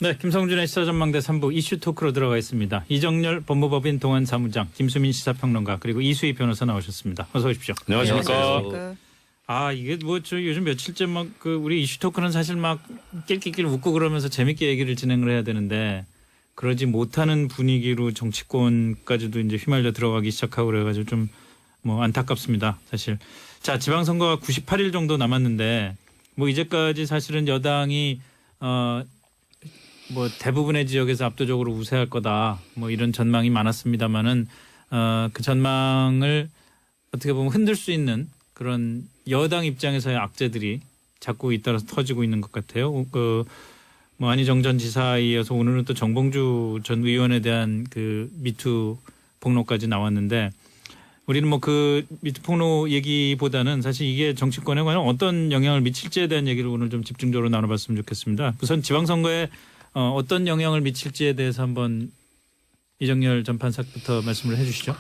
네, 김성준의 시사전망대 3부 이슈 토크로 들어가 있습니다. 이정열 법무법인 동안사무장, 김수민 시사평론가 그리고 이수희 변호사 나오셨습니다. 어서 오십시오. 안녕하십니까. 아 이게 뭐 저 요즘 며칠째 막 그 우리 이슈 토크는 사실 막 낄낄낄 웃고 그러면서 재밌게 얘기를 진행을 해야 되는데 그러지 못하는 분위기로 정치권까지도 이제 휘말려 들어가기 시작하고 그래가지고 좀 뭐 안타깝습니다. 사실. 자, 지방선거가 98일 정도 남았는데 뭐 이제까지 사실은 여당이 뭐 대부분의 지역에서 압도적으로 우세할 거다 뭐 이런 전망이 많았습니다만은 그 전망을 어떻게 보면 흔들 수 있는 그런 여당 입장에서의 악재들이 자꾸 잇따라서 터지고 있는 것 같아요. 뭐 안희정 전 지사에 이어서 오늘은 또 정봉주 전 의원에 대한 그 미투 폭로까지 나왔는데 우리는 뭐 그 미투 폭로 얘기보다는 사실 이게 정치권에 과연 어떤 영향을 미칠지에 대한 얘기를 오늘 좀 집중적으로 나눠봤으면 좋겠습니다. 우선 지방선거에 어떤 영향을 미칠지에 대해서 한번 이정열 전 판사부터 말씀을 해 주시죠.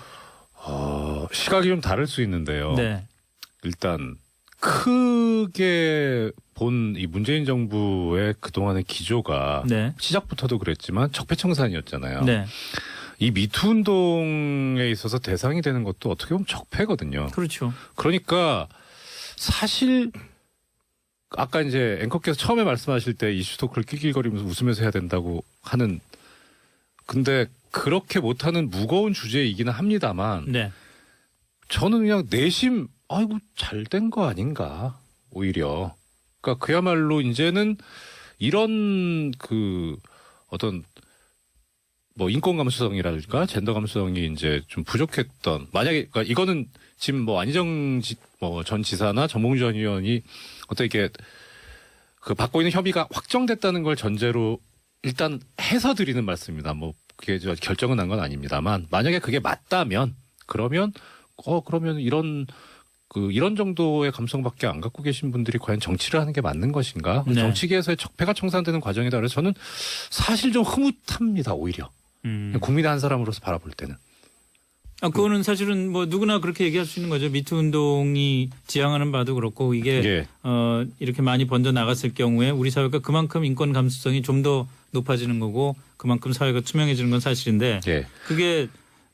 시각이 좀 다를 수 있는데요. 네. 일단 크게 본 이 문재인 정부의 그동안의 기조가 네. 시작부터도 그랬지만 적폐청산이었잖아요. 네. 이 미투 운동에 있어서 대상이 되는 것도 어떻게 보면 적폐거든요. 그렇죠. 그러니까 사실 아까 이제 앵커께서 처음에 말씀하실 때 이슈 토크를 낄낄거리면서 웃으면서 해야 된다고 하는 근데 그렇게 못하는 무거운 주제이기는 합니다만 네. 저는 그냥 내심 아이고 잘 된 거 아닌가 오히려 그러니까 그야말로 이제는 이런 그 어떤 뭐 인권 감수성이랄까 젠더 감수성이 이제 좀 부족했던 만약에 그러니까 이거는 지금 뭐 안희정 전 지사나 정봉주 전 의원이 어떤 이렇게 그 받고 있는 협의가 확정됐다는 걸 전제로 일단 해서 드리는 말씀입니다. 뭐 그게 저 결정은 난 건 아닙니다만 만약에 그게 맞다면 그러면 이런 정도의 감성밖에 안 갖고 계신 분들이 과연 정치를 하는 게 맞는 것인가? 네. 정치계에서의 적폐가 청산되는 과정이다. 그래서 저는 사실 좀 흐뭇합니다. 오히려 국민 한 사람으로서 바라볼 때는. 그거는 사실은 뭐 누구나 그렇게 얘기할 수 있는 거죠. 미투 운동이 지향하는 바도 그렇고 이게 예. 이렇게 많이 번져 나갔을 경우에 우리 사회가 그만큼 인권 감수성이 좀 더 높아지는 거고 그만큼 사회가 투명해지는 건 사실인데 예. 그게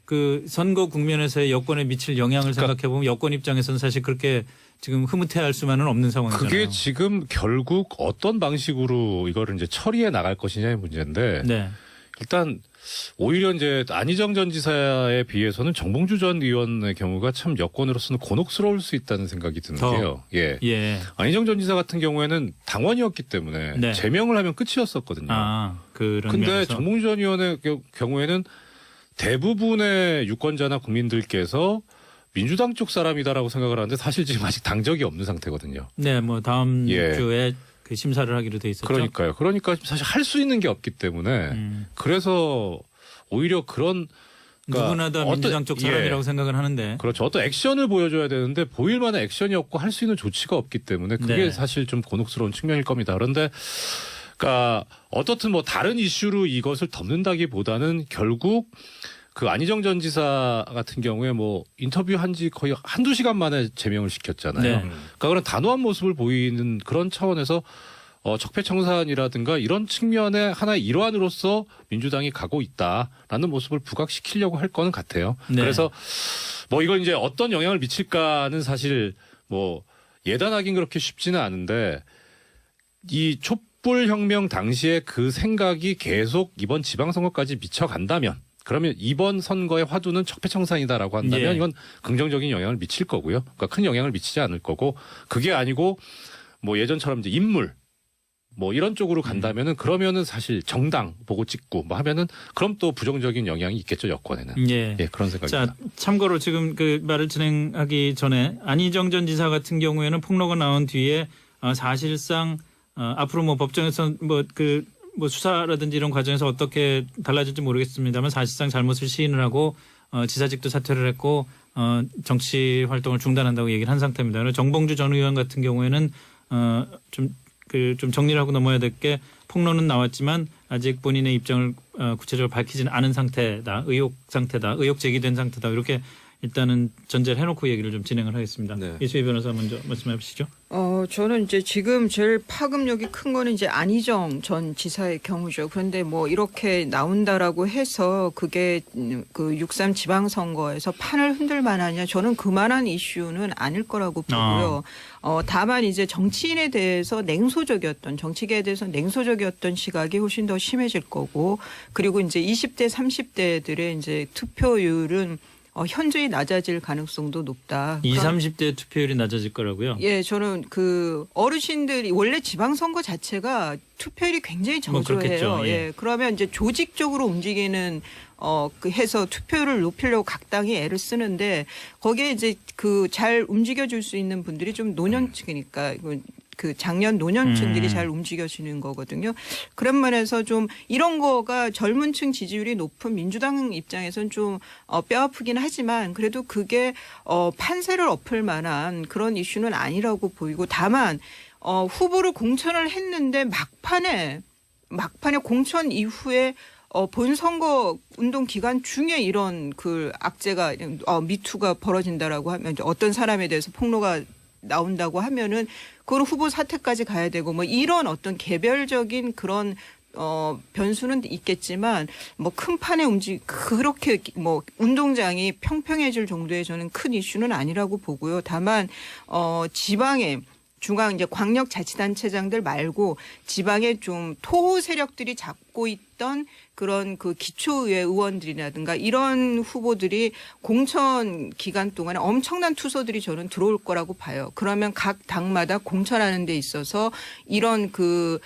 그 선거 국면에서의 여권에 미칠 영향을 생각해 보면 여권 입장에서는 사실 그렇게 지금 흐뭇해할 수만은 없는 상황이잖아요. 그게 지금 결국 어떤 방식으로 이거를 이제 처리해 나갈 것이냐의 문제인데 네. 일단 오히려 이제 안희정 전 지사에 비해서는 정봉주 전 의원의 경우가 참 여권으로서는 곤혹스러울 수 있다는 생각이 드는 게요. 예. 예. 안희정 전 지사 같은 경우에는 당원이었기 때문에 네. 제명을 하면 끝이었었거든요. 그런 근데 면에서. 정봉주 전 의원의 경우에는 대부분의 유권자나 국민들께서 민주당 쪽 사람이다라고 생각을 하는데 사실 지금 아직 당적이 없는 상태거든요. 네, 뭐 다음 예. 주에 그 심사를 하기로 돼 있었죠. 그러니까요. 그러니까 사실 할 수 있는 게 없기 때문에 그래서 오히려 그런 그러니까 누구나 다 민주당 쪽 사람이라고 생각을 하는데. 그렇죠. 어떤 액션을 보여줘야 되는데 보일 만한 액션이 없고 할 수 있는 조치가 없기 때문에 그게 네. 사실 좀 곤혹스러운 측면일 겁니다. 그런데 그러니까 어떻든 뭐 다른 이슈로 이것을 덮는다기보다는 결국 그 안희정 전 지사 같은 경우에 뭐 인터뷰한 지 거의 한두 시간 만에 제명을 시켰잖아요. 네. 그러니까 그런 단호한 모습을 보이는 그런 차원에서 적폐청산이라든가 이런 측면의 하나의 일환으로서 민주당이 가고 있다라는 모습을 부각시키려고 할 거는 같아요. 네. 그래서 뭐 이걸 이제 어떤 영향을 미칠까는 사실 뭐 예단하긴 그렇게 쉽지는 않은데 이 촛불혁명 당시에 그 생각이 계속 이번 지방선거까지 미쳐간다면 그러면 이번 선거의 화두는 적폐청산이다라고 한다면 예. 이건 긍정적인 영향을 미칠 거고요. 그러니까 큰 영향을 미치지 않을 거고 그게 아니고 뭐 예전처럼 이제 인물 뭐 이런 쪽으로 간다면은 그러면은 사실 정당 보고 찍고 뭐 하면은 그럼 또 부정적인 영향이 있겠죠 여권에는. 예. 예, 그런 생각입니다. 자, 참고로 지금 그 말을 진행하기 전에 안희정 전 지사 같은 경우에는 폭로가 나온 뒤에 사실상 앞으로 뭐 법정에서 뭐 수사라든지 이런 과정에서 어떻게 달라질지 모르겠습니다만 사실상 잘못을 시인을 하고 지사직도 사퇴를 했고 정치 활동을 중단한다고 얘기를 한 상태입니다. 그래서 정봉주 전 의원 같은 경우에는 좀 정리를 하고 넘어야 될 게 폭로는 나왔지만 아직 본인의 입장을 구체적으로 밝히지는 않은 상태다. 의혹 상태다. 의혹 제기된 상태다. 이렇게 일단은 전제를 해놓고 얘기를 좀 진행을 하겠습니다. 네. 이수희 변호사 먼저 말씀해 보시죠. 저는 이제 지금 제일 파급력이 큰 거는 이제 안희정 전 지사의 경우죠. 그런데 뭐 이렇게 나온다라고 해서 그게 그 6.3 지방선거에서 판을 흔들 만하냐, 저는 그만한 이슈는 아닐 거라고 보고요. 다만 이제 정치인에 대해서 정치계에 대해서 냉소적이었던 시각이 훨씬 더 심해질 거고, 그리고 이제 20대 30대들의 이제 투표율은 현저히 낮아질 가능성도 높다. 20, 30대 투표율이 낮아질 거라고요? 예, 저는 그 어르신들이 원래 지방선거 자체가 투표율이 굉장히 뭐 저조해요. 그렇겠죠. 예. 예, 그러면 이제 조직적으로 움직이는 해서 투표율을 높이려고 각당이 애를 쓰는데, 거기에 이제 그 잘 움직여줄 수 있는 분들이 좀 노년층이니까 그 작년 노년층들이 잘 움직여지는 거거든요. 그런 면에서 좀 이런 거가 젊은 층 지지율이 높은 민주당 입장에서는 좀 뼈아프긴 하지만, 그래도 그게 판세를 엎을 만한 그런 이슈는 아니라고 보이고, 다만 후보를 공천을 했는데 막판에 공천 이후에 본선거 운동 기간 중에 이런 그 악재가 미투가 벌어진다라고 하면, 어떤 사람에 대해서 폭로가 나온다고 하면은 그걸 후보 사퇴까지 가야 되고, 뭐 이런 어떤 개별적인 그런 변수는 있겠지만, 뭐 큰 판에 그렇게 뭐 운동장이 평평해질 정도의 저는 큰 이슈는 아니라고 보고요. 다만 지방에 중앙 이제 광역자치단체장들 말고 지방에 좀 토호 세력들이 잡고 있던 그런 그 기초의회 의원들이라든가 이런 후보들이 공천 기간 동안에 엄청난 투소들이 저는 들어올 거라고 봐요. 그러면 각 당마다 공천하는 데 있어서 이런 그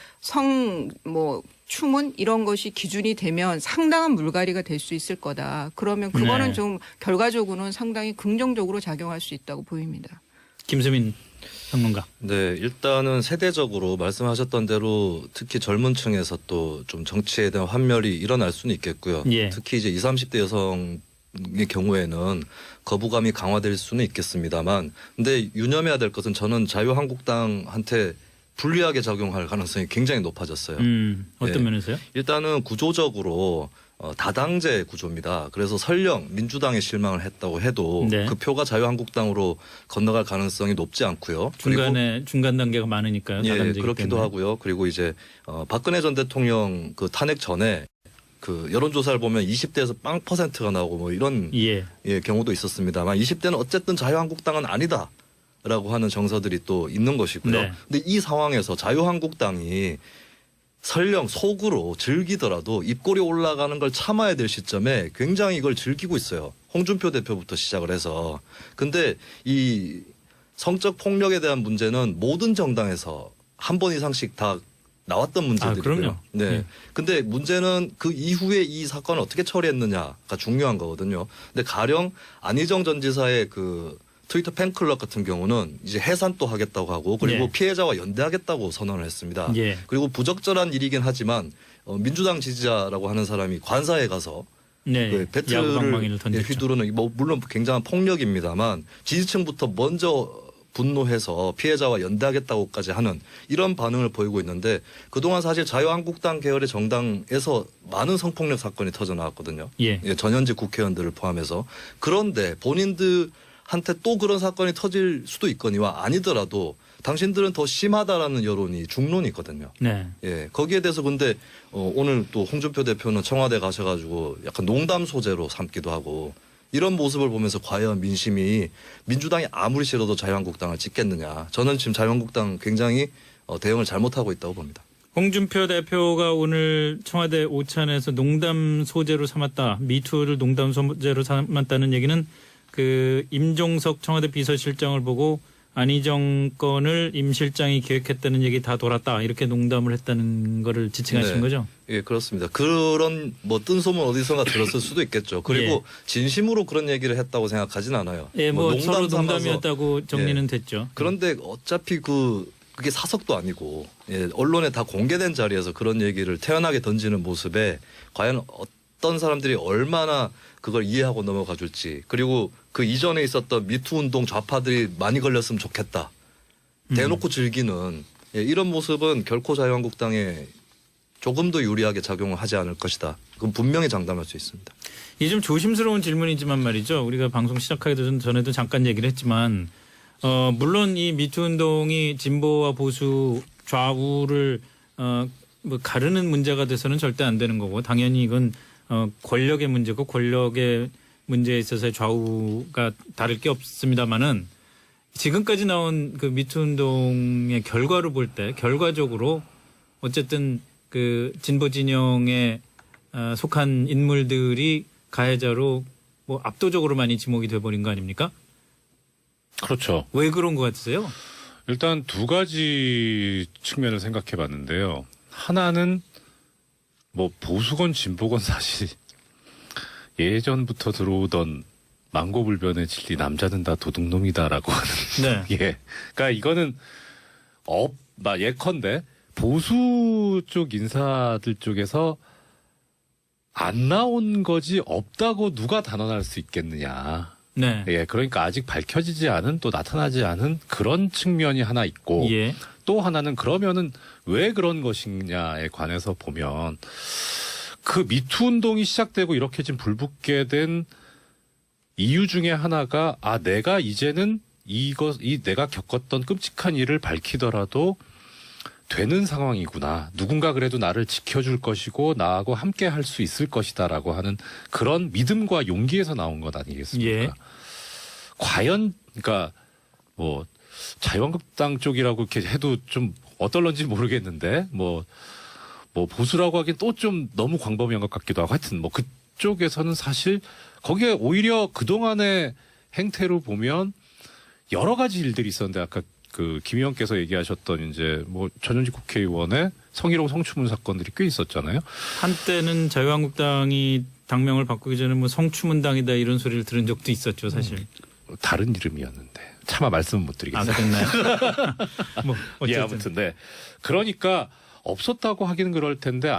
추문 이런 것이 기준이 되면 상당한 물갈이가 될 수 있을 거다. 그러면 그거는 네. 좀 결과적으로는 상당히 긍정적으로 작용할 수 있다고 보입니다. 김수민 평론가. 네, 일단은 세대적으로 말씀하셨던 대로 특히 젊은 층에서 또 좀 정치에 대한 환멸이 일어날 수는 있겠고요. 예. 특히 이제 20, 30대 여성의 경우에는 거부감이 강화될 수는 있겠습니다만, 근데 유념해야 될 것은 저는 자유한국당한테 불리하게 작용할 가능성이 굉장히 높아졌어요. 어떤 예. 면에서요? 일단은 구조적으로 다당제 구조입니다. 그래서 설령 민주당에 실망을 했다고 해도 네. 그 표가 자유한국당으로 건너갈 가능성이 높지 않고요. 중간에 중간 단계가 많으니까요. 예, 다당제이기 그렇기도 때문에. 하고요. 그리고 이제 박근혜 전 대통령 그 탄핵 전에 그 여론조사를 보면 20대에서 빵 퍼센트가 나오고 뭐 이런 예. 경우도 있었습니다만, 20대는 어쨌든 자유한국당은 아니다라고 하는 정서들이 또 있는 것이고요. 네. 근데 이 상황에서 자유한국당이 설령 속으로 즐기더라도 입꼬리 올라가는 걸 참아야 될 시점에 굉장히 이걸 즐기고 있어요. 홍준표 대표부터 시작을 해서. 근데 이 성적 폭력에 대한 문제는 모든 정당에서 한 번 이상씩 다 나왔던 문제들이고요. 그럼요. 네. 예. 근데 문제는 그 이후에 이 사건을 어떻게 처리했느냐가 중요한 거거든요. 근데 가령 안희정 전 지사의 그 트위터 팬클럽 같은 경우는 이제 해산 또 하겠다고 하고, 그리고 예. 피해자와 연대하겠다고 선언을 했습니다. 예. 그리고 부적절한 일이긴 하지만 민주당 지지자라고 하는 사람이 관사에 가서 네. 그 야구 방망이를 배틀을 던졌죠. 휘두르는, 뭐 물론 굉장한 폭력입니다만 지지층부터 먼저 분노해서 피해자와 연대하겠다고까지 하는 이런 반응을 보이고 있는데, 그동안 사실 자유한국당 계열의 정당에서 많은 성폭력 사건이 터져 나왔거든요. 예. 전현직 국회의원들을 포함해서. 그런데 본인들한테 또 그런 사건이 터질 수도 있거니와 아니더라도 당신들은 더 심하다라는 여론이 중론이 있거든요. 네. 예, 거기에 대해서 근데 오늘 또 홍준표 대표는 청와대 가셔가지고 약간 농담 소재로 삼기도 하고, 이런 모습을 보면서 과연 민심이 민주당이 아무리 싫어도 자유한국당을 찍겠느냐. 저는 지금 자유한국당 굉장히 대응을 잘못하고 있다고 봅니다. 홍준표 대표가 오늘 청와대 오찬에서 농담 소재로 삼았다. 미투를 농담 소재로 삼았다는 얘기는 그 임종석 청와대 비서실장을 보고 안희정 건을 임 실장이 기획했다는 얘기 다 돌았다. 이렇게 농담을 했다는 거를 지칭하신 네. 거죠? 예, 그렇습니다. 그런 뭐 뜬소문 어디선가 들었을 수도 있겠죠. 그리고 예. 진심으로 그런 얘기를 했다고 생각하진 않아요. 예, 뭐 서로 농담 삼아서. 농담이었다고 정리는 예. 됐죠. 그런데 어차피 그게 사석도 아니고, 예, 언론에 다 공개된 자리에서 그런 얘기를 태연하게 던지는 모습에 과연 어떤 사람들이 얼마나 그걸 이해하고 넘어가 줄지, 그리고 그 이전에 있었던 미투 운동 좌파들이 많이 걸렸으면 좋겠다. 대놓고 즐기는 이런 모습은 결코 자유한국당에 조금 더 유리하게 작용을 하지 않을 것이다. 그건 분명히 장담할 수 있습니다. 이게 좀 조심스러운 질문이지만 말이죠. 우리가 방송 시작하기 전에도 잠깐 얘기를 했지만 물론 이 미투 운동이 진보와 보수 좌우를 뭐 가르는 문제가 돼서는 절대 안 되는 거고 당연히 이건 권력의 문제고 권력의 문제에 있어서의 좌우가 다를 게 없습니다만은 지금까지 나온 그 미투 운동의 결과를 볼 때 결과적으로 어쨌든 그 진보 진영에 속한 인물들이 가해자로 뭐 압도적으로 많이 지목이 돼버린 거 아닙니까? 그렇죠. 왜 그런 것 같으세요? 일단 두 가지 측면을 생각해 봤는데요. 하나는 뭐 보수건 진보건 사실 예전부터 들어오던 망고불변의 진리 남자는 다 도둑놈이다라고 하는 네. 예. 그러니까 이거는 예컨대 보수 쪽 인사들 쪽에서 안 나온 거지 없다고 누가 단언할 수 있겠느냐. 네. 예. 그러니까 아직 밝혀지지 않은 또 나타나지 않은 그런 측면이 하나 있고 예. 또 하나는 그러면은 왜 그런 것이냐에 관해서 보면 그 미투 운동이 시작되고 이렇게 지금 불붙게 된 이유 중에 하나가 내가 이제는 내가 겪었던 끔찍한 일을 밝히더라도 되는 상황이구나. 누군가 그래도 나를 지켜줄 것이고 나하고 함께 할 수 있을 것이다라고 하는 그런 믿음과 용기에서 나온 것 아니겠습니까? 예. 과연 그러니까 뭐 자유한국당 쪽이라고 이렇게 해도 좀 어떨런지 모르겠는데 뭐 보수라고 하기엔 또 좀 너무 광범위한 것 같기도 하고 하여튼 뭐 그쪽에서는 사실 거기에 오히려 그동안의 행태로 보면 여러 가지 일들이 있었는데 아까 그 김 의원께서 얘기하셨던 이제 뭐 전현직 국회의원의 성희롱 성추문 사건들이 꽤 있었잖아요. 한때는 자유한국당이 당명을 바꾸기 전에 뭐 성추문당이다 이런 소리를 들은 적도 있었죠, 사실. 다른 이름이었는데 차마 말씀은 못 드리겠어요. 그랬나요? 뭐 어쨌든. 예, 아무튼 네. 그러니까 없었다고 하기는 그럴 텐데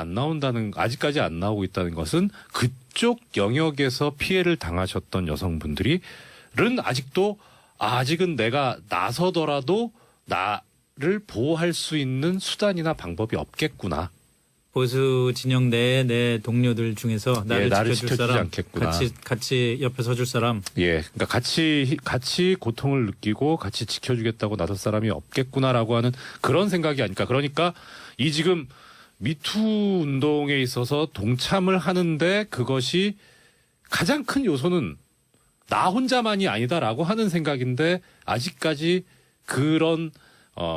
아직까지 안 나오고 있다는 것은 그쪽 영역에서 피해를 당하셨던 여성분들은 아직은 내가 나서더라도 나를 보호할 수 있는 수단이나 방법이 없겠구나. 보수 진영 내의 내 동료들 중에서 나를 나를 지켜줄 지켜주지 사람, 않겠구나. 같이 옆에 서줄 사람. 예, 그러니까 같이 고통을 느끼고 같이 지켜주겠다고 나설 사람이 없겠구나라고 하는 그런 생각이 아닐까. 그러니까 이 지금 미투 운동에 있어서 동참을 하는데 그것이 가장 큰 요소는 나 혼자만이 아니다라고 하는 생각인데 아직까지 그런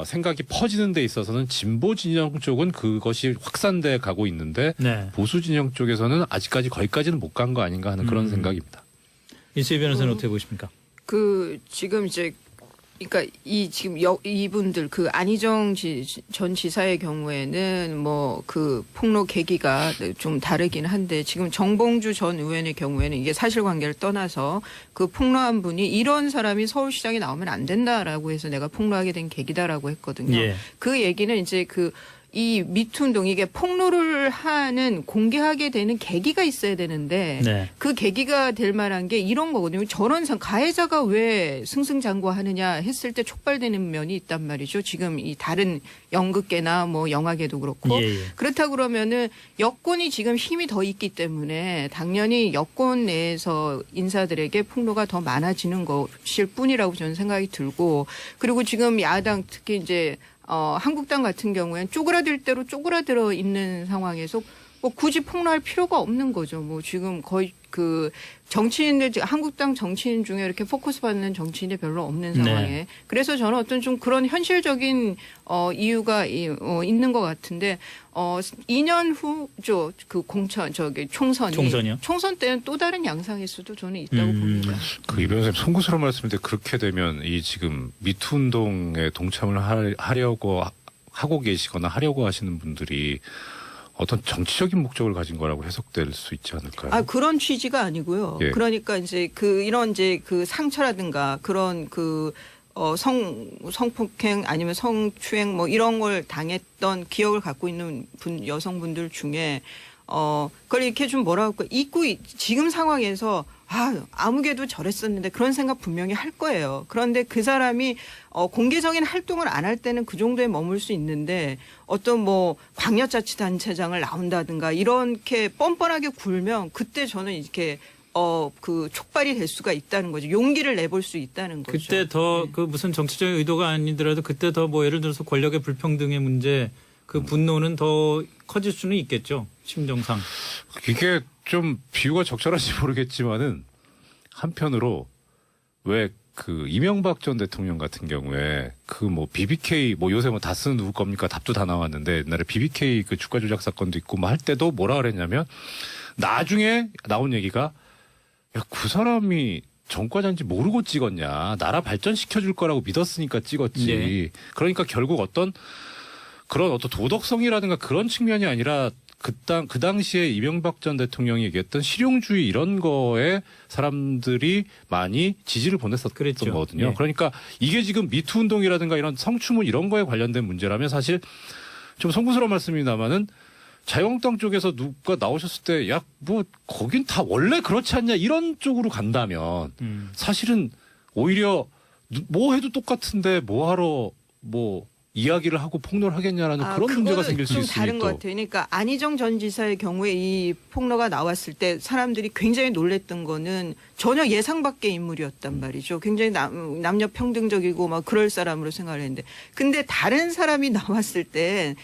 생각이 퍼지는 데 있어서는 진보 진영 쪽은 그것이 확산돼 가고 있는데 네. 보수 진영 쪽에서는 아직까지 거기까지는 못 간 거 아닌가 하는 그런 생각입니다. 이수희 변호사는 어떻게 보십니까? 지금 이제 그러니까 이분들 그 안희정 전 지사의 경우에는 뭐 그 폭로 계기가 좀 다르긴 한데 지금 정봉주 전 의원의 경우에는 이게 사실관계를 떠나서 그 폭로한 분이 이런 사람이 서울시장에 나오면 안 된다라고 해서 내가 폭로하게 된 계기다라고 했거든요. 예. 그 얘기는 이제 이 미투 운동 이게 폭로를 하는 공개하게 되는 계기가 있어야 되는데 네. 그 계기가 될 만한 게 이런 거거든요. 저런 가해자가 왜 승승장구하느냐 했을 때 촉발되는 면이 있단 말이죠. 지금 이 다른 연극계나 뭐 영화계도 그렇고 예, 예. 그렇다 그러면은 여권이 지금 힘이 더 있기 때문에 당연히 여권 내에서 인사들에게 폭로가 더 많아지는 것일 뿐이라고 저는 생각이 들고 그리고 지금 야당 특히 이제 한국당 같은 경우에는 쪼그라들 대로 쪼그라들어 있는 상황에서 뭐 굳이 폭로할 필요가 없는 거죠. 뭐 지금 거의 그 정치인들 한국당 정치인 중에 이렇게 포커스 받는 정치인이 별로 없는 상황에 네. 그래서 저는 어떤 좀 그런 현실적인 이유가 있는 것 같은데 2년 후죠 그 총선이요? 총선 때는 또 다른 양상일 수도 저는 있다고 봅니다. 이 변호사님 송구스러운 말씀인데 그렇게 되면 이 지금 미투 운동에 동참을 하려고 하고 계시거나 하려고 하시는 분들이 어떤 정치적인 목적을 가진 거라고 해석될 수 있지 않을까요? 그런 취지가 아니고요. 예. 그러니까 이제 이런 이제 상처라든가 그런 성폭행 아니면 성추행 뭐 이런 걸 당했던 기억을 갖고 있는 여성분들 중에 그걸 이렇게 좀 뭐라 할까 지금 상황에서 아무개도 저랬었는데 그런 생각 분명히 할 거예요. 그런데 그 사람이 공개적인 활동을 안 할 때는 그 정도에 머물 수 있는데 어떤 뭐 광역자치단체장을 나온다든가 이렇게 뻔뻔하게 굴면 그때 저는 이렇게 그 촉발이 될 수가 있다는 거죠. 용기를 내볼 수 있다는 거죠. 그때 더 그 무슨 정치적인 의도가 아니더라도 그때 더 뭐 예를 들어서 권력의 불평등의 문제 그 분노는 더 커질 수는 있겠죠. 심정상. 이게 좀 비유가 적절한지 모르겠지만은 한편으로 왜 그 이명박 전 대통령 같은 경우에 그 뭐 BBK 뭐 요새 뭐 다스는 누구 겁니까 답도 다 나왔는데 옛날에 BBK 그 주가 조작 사건도 있고 뭐 할 때도 뭐라 그랬냐면 나중에 나온 얘기가 야, 그 사람이 전과자인지 모르고 찍었냐. 나라 발전시켜줄 거라고 믿었으니까 찍었지. 네. 그러니까 결국 어떤 그런 어떤 도덕성이라든가 그런 측면이 아니라 그 당시에 이명박 전 대통령이 얘기했던 실용주의 이런 거에 사람들이 많이 지지를 보냈었던 그랬죠. 거거든요. 네. 그러니까 이게 지금 미투 운동이라든가 이런 성추문 이런 거에 관련된 문제라면 사실 좀 송구스러운 말씀입니다만은 자유한국당 쪽에서 누가 나오셨을 때 야, 뭐 거긴 다 원래 그렇지 않냐 이런 쪽으로 간다면 사실은 오히려 뭐 해도 똑같은데 뭐하러 뭐 이야기를 하고 폭로를 하겠냐라는 그런 문제가 생길 수 좀 있으니 다른 또. 것 같아요. 그러니까 안희정 전 지사의 경우에 이 폭로가 나왔을 때 사람들이 굉장히 놀랬던 거는 전혀 예상 밖의 인물이었단 말이죠. 굉장히 남녀 평등적이고 막 그럴 사람으로 생각을 했는데, 근데 다른 사람이 나왔을 때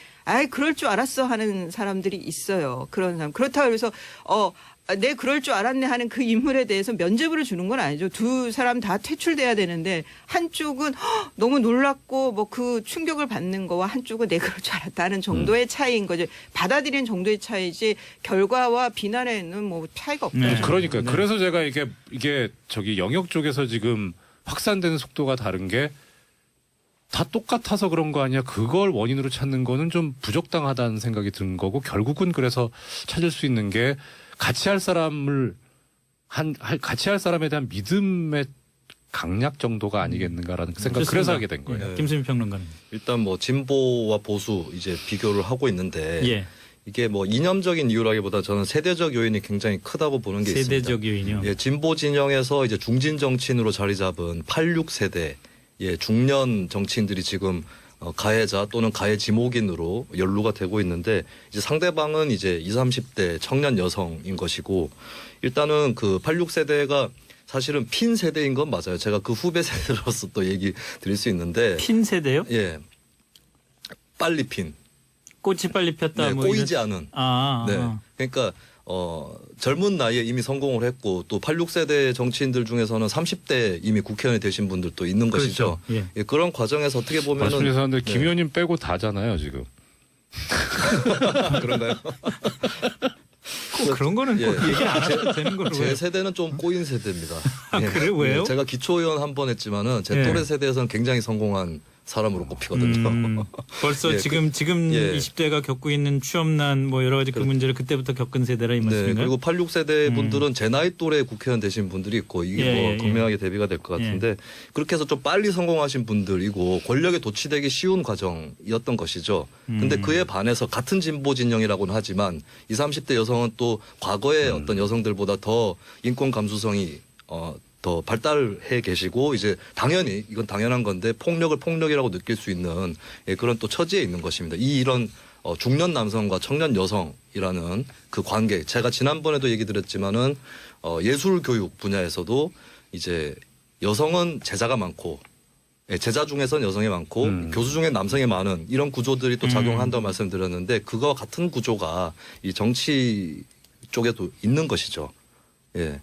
그럴 줄 알았어 하는 사람들이 있어요. 그런 사람. 그렇다고 해서 내 그럴 줄 알았네 하는 그 인물에 대해서 면죄부를 주는 건 아니죠. 두 사람 다 퇴출돼야 되는데 한쪽은 너무 놀랐고 뭐 그 충격을 받는 거와 한쪽은 내 그럴 줄 알았다는 정도의 차이인 거죠. 받아들이는 정도의 차이지 결과와 비난에는 뭐 차이가 없다. 네. 그러니까요. 네. 그래서 제가 이게 저기 영역 쪽에서 지금 확산되는 속도가 다른 게 다 똑같아서 그런 거 아니야. 그걸 원인으로 찾는 거는 좀 부적당하다는 생각이 드는 거고 결국은 그래서 찾을 수 있는 게 같이 할 사람을 같이 할 사람에 대한 믿음의 강약 정도가 아니겠는가라는 생각 그래서 하게 된 거예요. 네. 김수민 평론가님. 일단 뭐 진보와 보수 이제 비교를 하고 있는데 예. 이게 뭐 이념적인 이유라기보다 저는 세대적 요인이 굉장히 크다고 보는 게 있습니다. 세대적 요인이요. 예, 진보 진영에서 이제 중진 정치인으로 자리 잡은 86세대 중년 정치인들이 지금 가해자 또는 가해 지목인으로 연루가 되고 있는데 이제 상대방은 이제 20, 30대 청년 여성인 것이고 일단은 그 86세대가 사실은 핀 세대인 건 맞아요. 제가 그 후배 세대로서 또 얘기 드릴 수 있는데 핀 세대요? 예. 빨리 핀. 꽃이 빨리 폈다. 네, 뭐 꼬이지 이런. 않은. 아. 네. 그러니까 젊은 나이에 이미 성공을 했고 또 86세대 정치인들 중에서는 30대 이미 국회의원이 되신 분들도 있는 것이죠. 그렇죠. 예. 예, 그런 과정에서 어떻게 보면은 말씀드려서 하는데 네. 김 의원님 빼고 다잖아요 지금. 그런가요? 꼭 그런 거는 예. 꼭 얘기 안 해도 되는 걸로. 제 세대는 좀 꼬인 세대입니다. 그래요? 왜요? 제가 기초의원 한 번 했지만은 제 예. 또래 세대에서는 굉장히 성공한 사람으로 꼽히거든요. 벌써 예, 지금 예. 20대가 겪고 있는 취업난 뭐 여러 가지 그 문제를 그때부터 겪은 세대라 이 네, 말씀인가요? 그리고 86세대 분들은 제 나이 또래 국회의원 되신 분들이 있고 이게 예, 뭐 예, 극명하게 대비가 될 것 같은데 그렇게 해서 좀 빨리 성공하신 분들이고 권력에 도취되기 쉬운 과정이었던 것이죠. 근데 그에 반해서 같은 진보 진영이라고는 하지만 20, 30대 여성은 또 과거의 어떤 여성들보다 더 인권 감수성이 더 발달해 계시고 이제 당연히 이건 당연한 건데 폭력을 폭력이라고 느낄 수 있는 그런 또 처지에 있는 것입니다. 이런 중년 남성과 청년 여성이라는 그 관계 제가 지난번에도 얘기 드렸지만은 예술 교육 분야에서도 이제 여성은 제자가 많고 제자 중에선 여성이 많고 교수 중에 남성이 많은 이런 구조들이 또 작용한다고 말씀드렸는데 그거와 같은 구조가 이 정치 쪽에도 있는 것이죠. 예.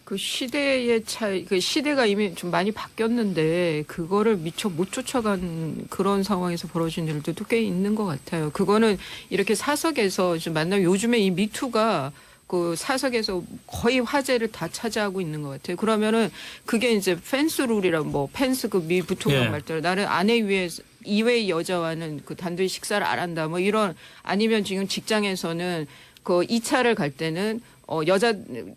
그 시대의 차이, 그 시대가 이미 좀 많이 바뀌었는데 그거를 미처 못 쫓아간 그런 상황에서 벌어진 일들도 꽤 있는 것 같아요. 그거는 이렇게 사석에서 좀 만나면 요즘에 이 미투가 그 사석에서 거의 화제를 다 차지하고 있는 것 같아요. 그러면은 그게 이제 펜스 룰이라 뭐 펜스 그 미 부통령 예. 말대로 나는 아내 위에 이외의 여자와는 그 단둘이 식사를 안 한다. 뭐 이런 아니면 지금 직장에서는 그 2차를 갈 때는 여자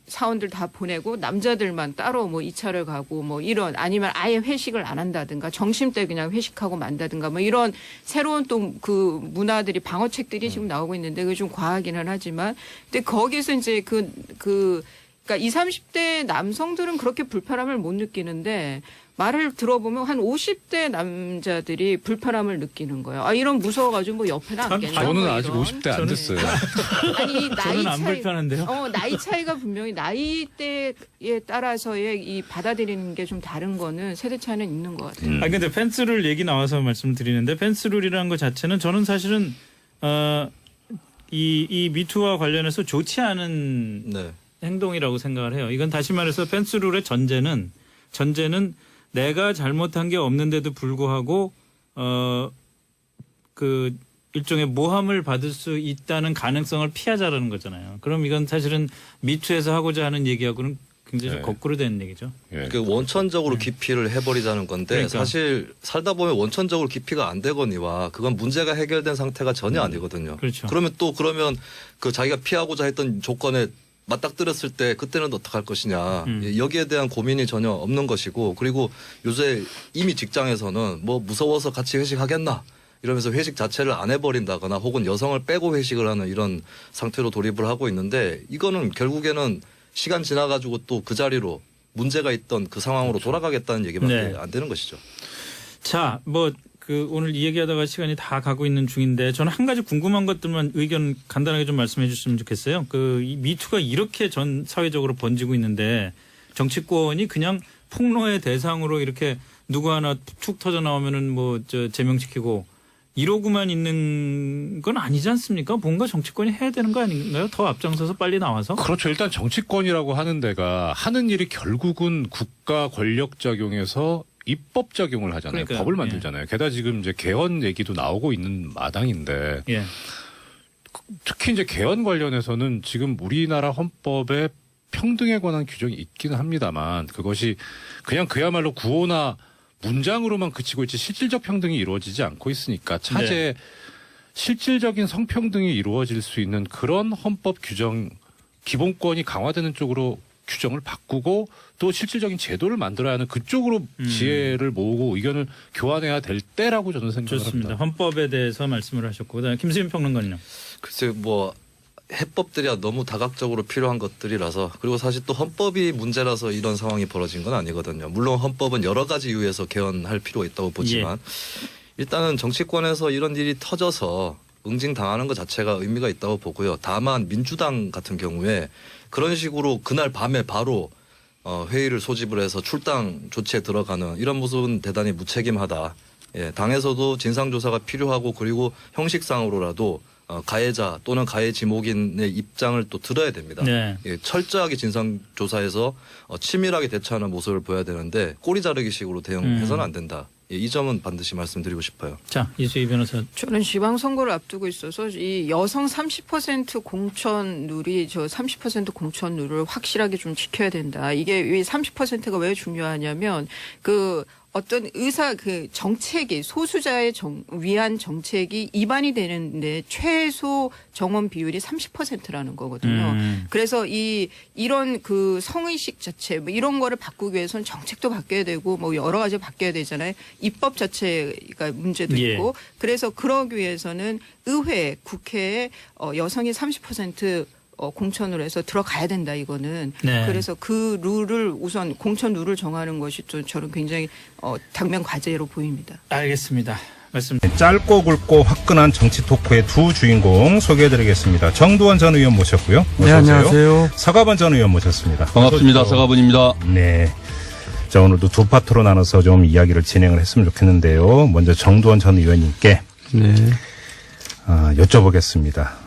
사원들 다 보내고 남자들만 따로 뭐 2차를 가고 뭐 이런 아니면 아예 회식을 안 한다든가 점심 때 그냥 회식하고 만다든가 뭐 이런 새로운 또 그 문화들이 방어책들이 지금 나오고 있는데 그게 좀 과하기는 하지만 근데 거기서 이제 그러니까 20, 30대 남성들은 그렇게 불편함을 못 느끼는데 말을 들어보면 한 50대 남자들이 불편함을 느끼는 거예요. 아 이런 무서워가지고 뭐 옆에 놨겠냐. 저는 뭐 아직 이런. 50대 안 됐어요. 아니 나이 저는 안 차이, 불편한데요. 나이 차이가 분명히 나이대에 따라서의 이 받아들이는 게 좀 다른 거는 세대 차이는 있는 것 같아요. 아 근데 펜스룰 얘기 나와서 말씀드리는데 펜스룰이라는 것 자체는 저는 사실은 이 미투와 관련해서 좋지 않은 네. 행동이라고 생각을 해요. 이건 다시 말해서 펜스룰의 전제는 내가 잘못한 게 없는데도 불구하고 그 일종의 모함을 받을 수 있다는 가능성을 피하자라는 거잖아요. 그럼 이건 사실은 미투에서 하고자 하는 얘기하고는 굉장히 좀 거꾸로 되는 얘기죠. 예. 그 원천적으로 기피를 해버리자는 건데 그러니까. 사실 살다 보면 원천적으로 기피가 안 되거니와 그건 문제가 해결된 상태가 전혀 아니거든요. 그렇죠. 그러면 그 자기가 피하고자 했던 조건에 맞닥뜨렸을 때 그때는 어떡할 것이냐. 여기에 대한 고민이 전혀 없는 것이고 그리고 요새 이미 직장에서는 뭐 무서워서 같이 회식하겠나 이러면서 회식 자체를 안 해버린다거나 혹은 여성을 빼고 회식을 하는 이런 상태로 돌입을 하고 있는데 이거는 결국에는 시간 지나가지고 또 그 자리로 문제가 있던 그 상황으로 돌아가겠다는 얘기밖에 네. 안 되는 것이죠. 자, 오늘 이 얘기하다가 시간이 다 가고 있는 중인데 저는 한 가지 궁금한 것들만 의견 간단하게 좀 말씀해 주셨으면 좋겠어요. 이 미투가 이렇게 전 사회적으로 번지고 있는데 정치권이 그냥 폭로의 대상으로 이렇게 누구 하나 툭 터져 나오면은 제명시키고 이러고만 있는 건 아니지 않습니까? 뭔가 정치권이 해야 되는 거 아닌가요? 더 앞장서서 빨리 나와서? 그렇죠. 일단 정치권이라고 하는 데가 하는 일이 결국은 국가 권력 작용에서 입법 작용을 하잖아요. 그러니까요. 법을 만들잖아요. 게다가 지금 이제 개헌 얘기도 나오고 있는 마당인데 예. 특히 이제 개헌 관련해서는 지금 우리나라 헌법에 평등에 관한 규정이 있기는 합니다만 그것이 그냥 그야말로 구호나 문장으로만 그치고 있지 실질적 평등이 이루어지지 않고 있으니까 차제 실질적인 성평등이 이루어질 수 있는 그런 헌법 규정 기본권이 강화되는 쪽으로 규정을 바꾸고 또 실질적인 제도를 만들어야 하는 그쪽으로 지혜를 모으고 의견을 교환해야 될 때라고 저는 생각을 좋습니다. 합니다. 헌법에 대해서 말씀을 하셨고 그다음에 김수민 평론가는요. 글쎄 해법들이야 너무 다각적으로 필요한 것들이라서 그리고 사실 또 헌법이 문제라서 이런 상황이 벌어진 건 아니거든요. 물론 헌법은 여러 가지 이유에서 개헌할 필요가 있다고 보지만 일단은 정치권에서 이런 일이 터져서 응징당하는 것 자체가 의미가 있다고 보고요. 다만 민주당 같은 경우에 그런 식으로 그날 밤에 바로 회의를 소집을 해서 출당 조치에 들어가는 이런 모습은 대단히 무책임하다. 예, 당에서도 진상조사가 필요하고 그리고 형식상으로라도 가해자 또는 가해 지목인의 입장을 또 들어야 됩니다. 네. 예, 철저하게 진상조사해서 치밀하게 대처하는 모습을 보여야 되는데 꼬리 자르기식으로 대응해서는 안 된다. 예, 이 점은 반드시 말씀드리고 싶어요. 자, 이수희 변호사. 저는 지방선거를 앞두고 있어서 이 여성 30% 공천률이 30% 공천률을 확실하게 좀 지켜야 된다. 이게 이 30%가 왜 중요하냐면 어떤 정책이 소수자의 위한 정책이 입안이 되는데 최소 정원 비율이 30%라는 거거든요. 그래서 이런 성의식 자체 이런 거를 바꾸기 위해서는 정책도 바뀌어야 되고 여러 가지 바뀌어야 되잖아요. 입법 자체가 문제도 있고 그래서 그러기 위해서는 의회, 국회에 여성이 30% 공천으로 해서 들어가야 된다 이거는. 네. 그래서 그 룰을 우선 공천 룰을 정하는 것이 또 저는 굉장히 당면 과제로 보입니다. 알겠습니다. 말씀. 짧고 굵고 화끈한 정치 토크의 두 주인공 소개해드리겠습니다. 정두원 전 의원 모셨고요. 네, 안녕하세요. 서가번 전 의원 모셨습니다. 반갑습니다. 서가번입니다. 네. 자, 오늘도 두 파트로 나눠서 좀 이야기를 진행을 했으면 좋겠는데요. 먼저 정두원 전 의원님께 네. 여쭤보겠습니다.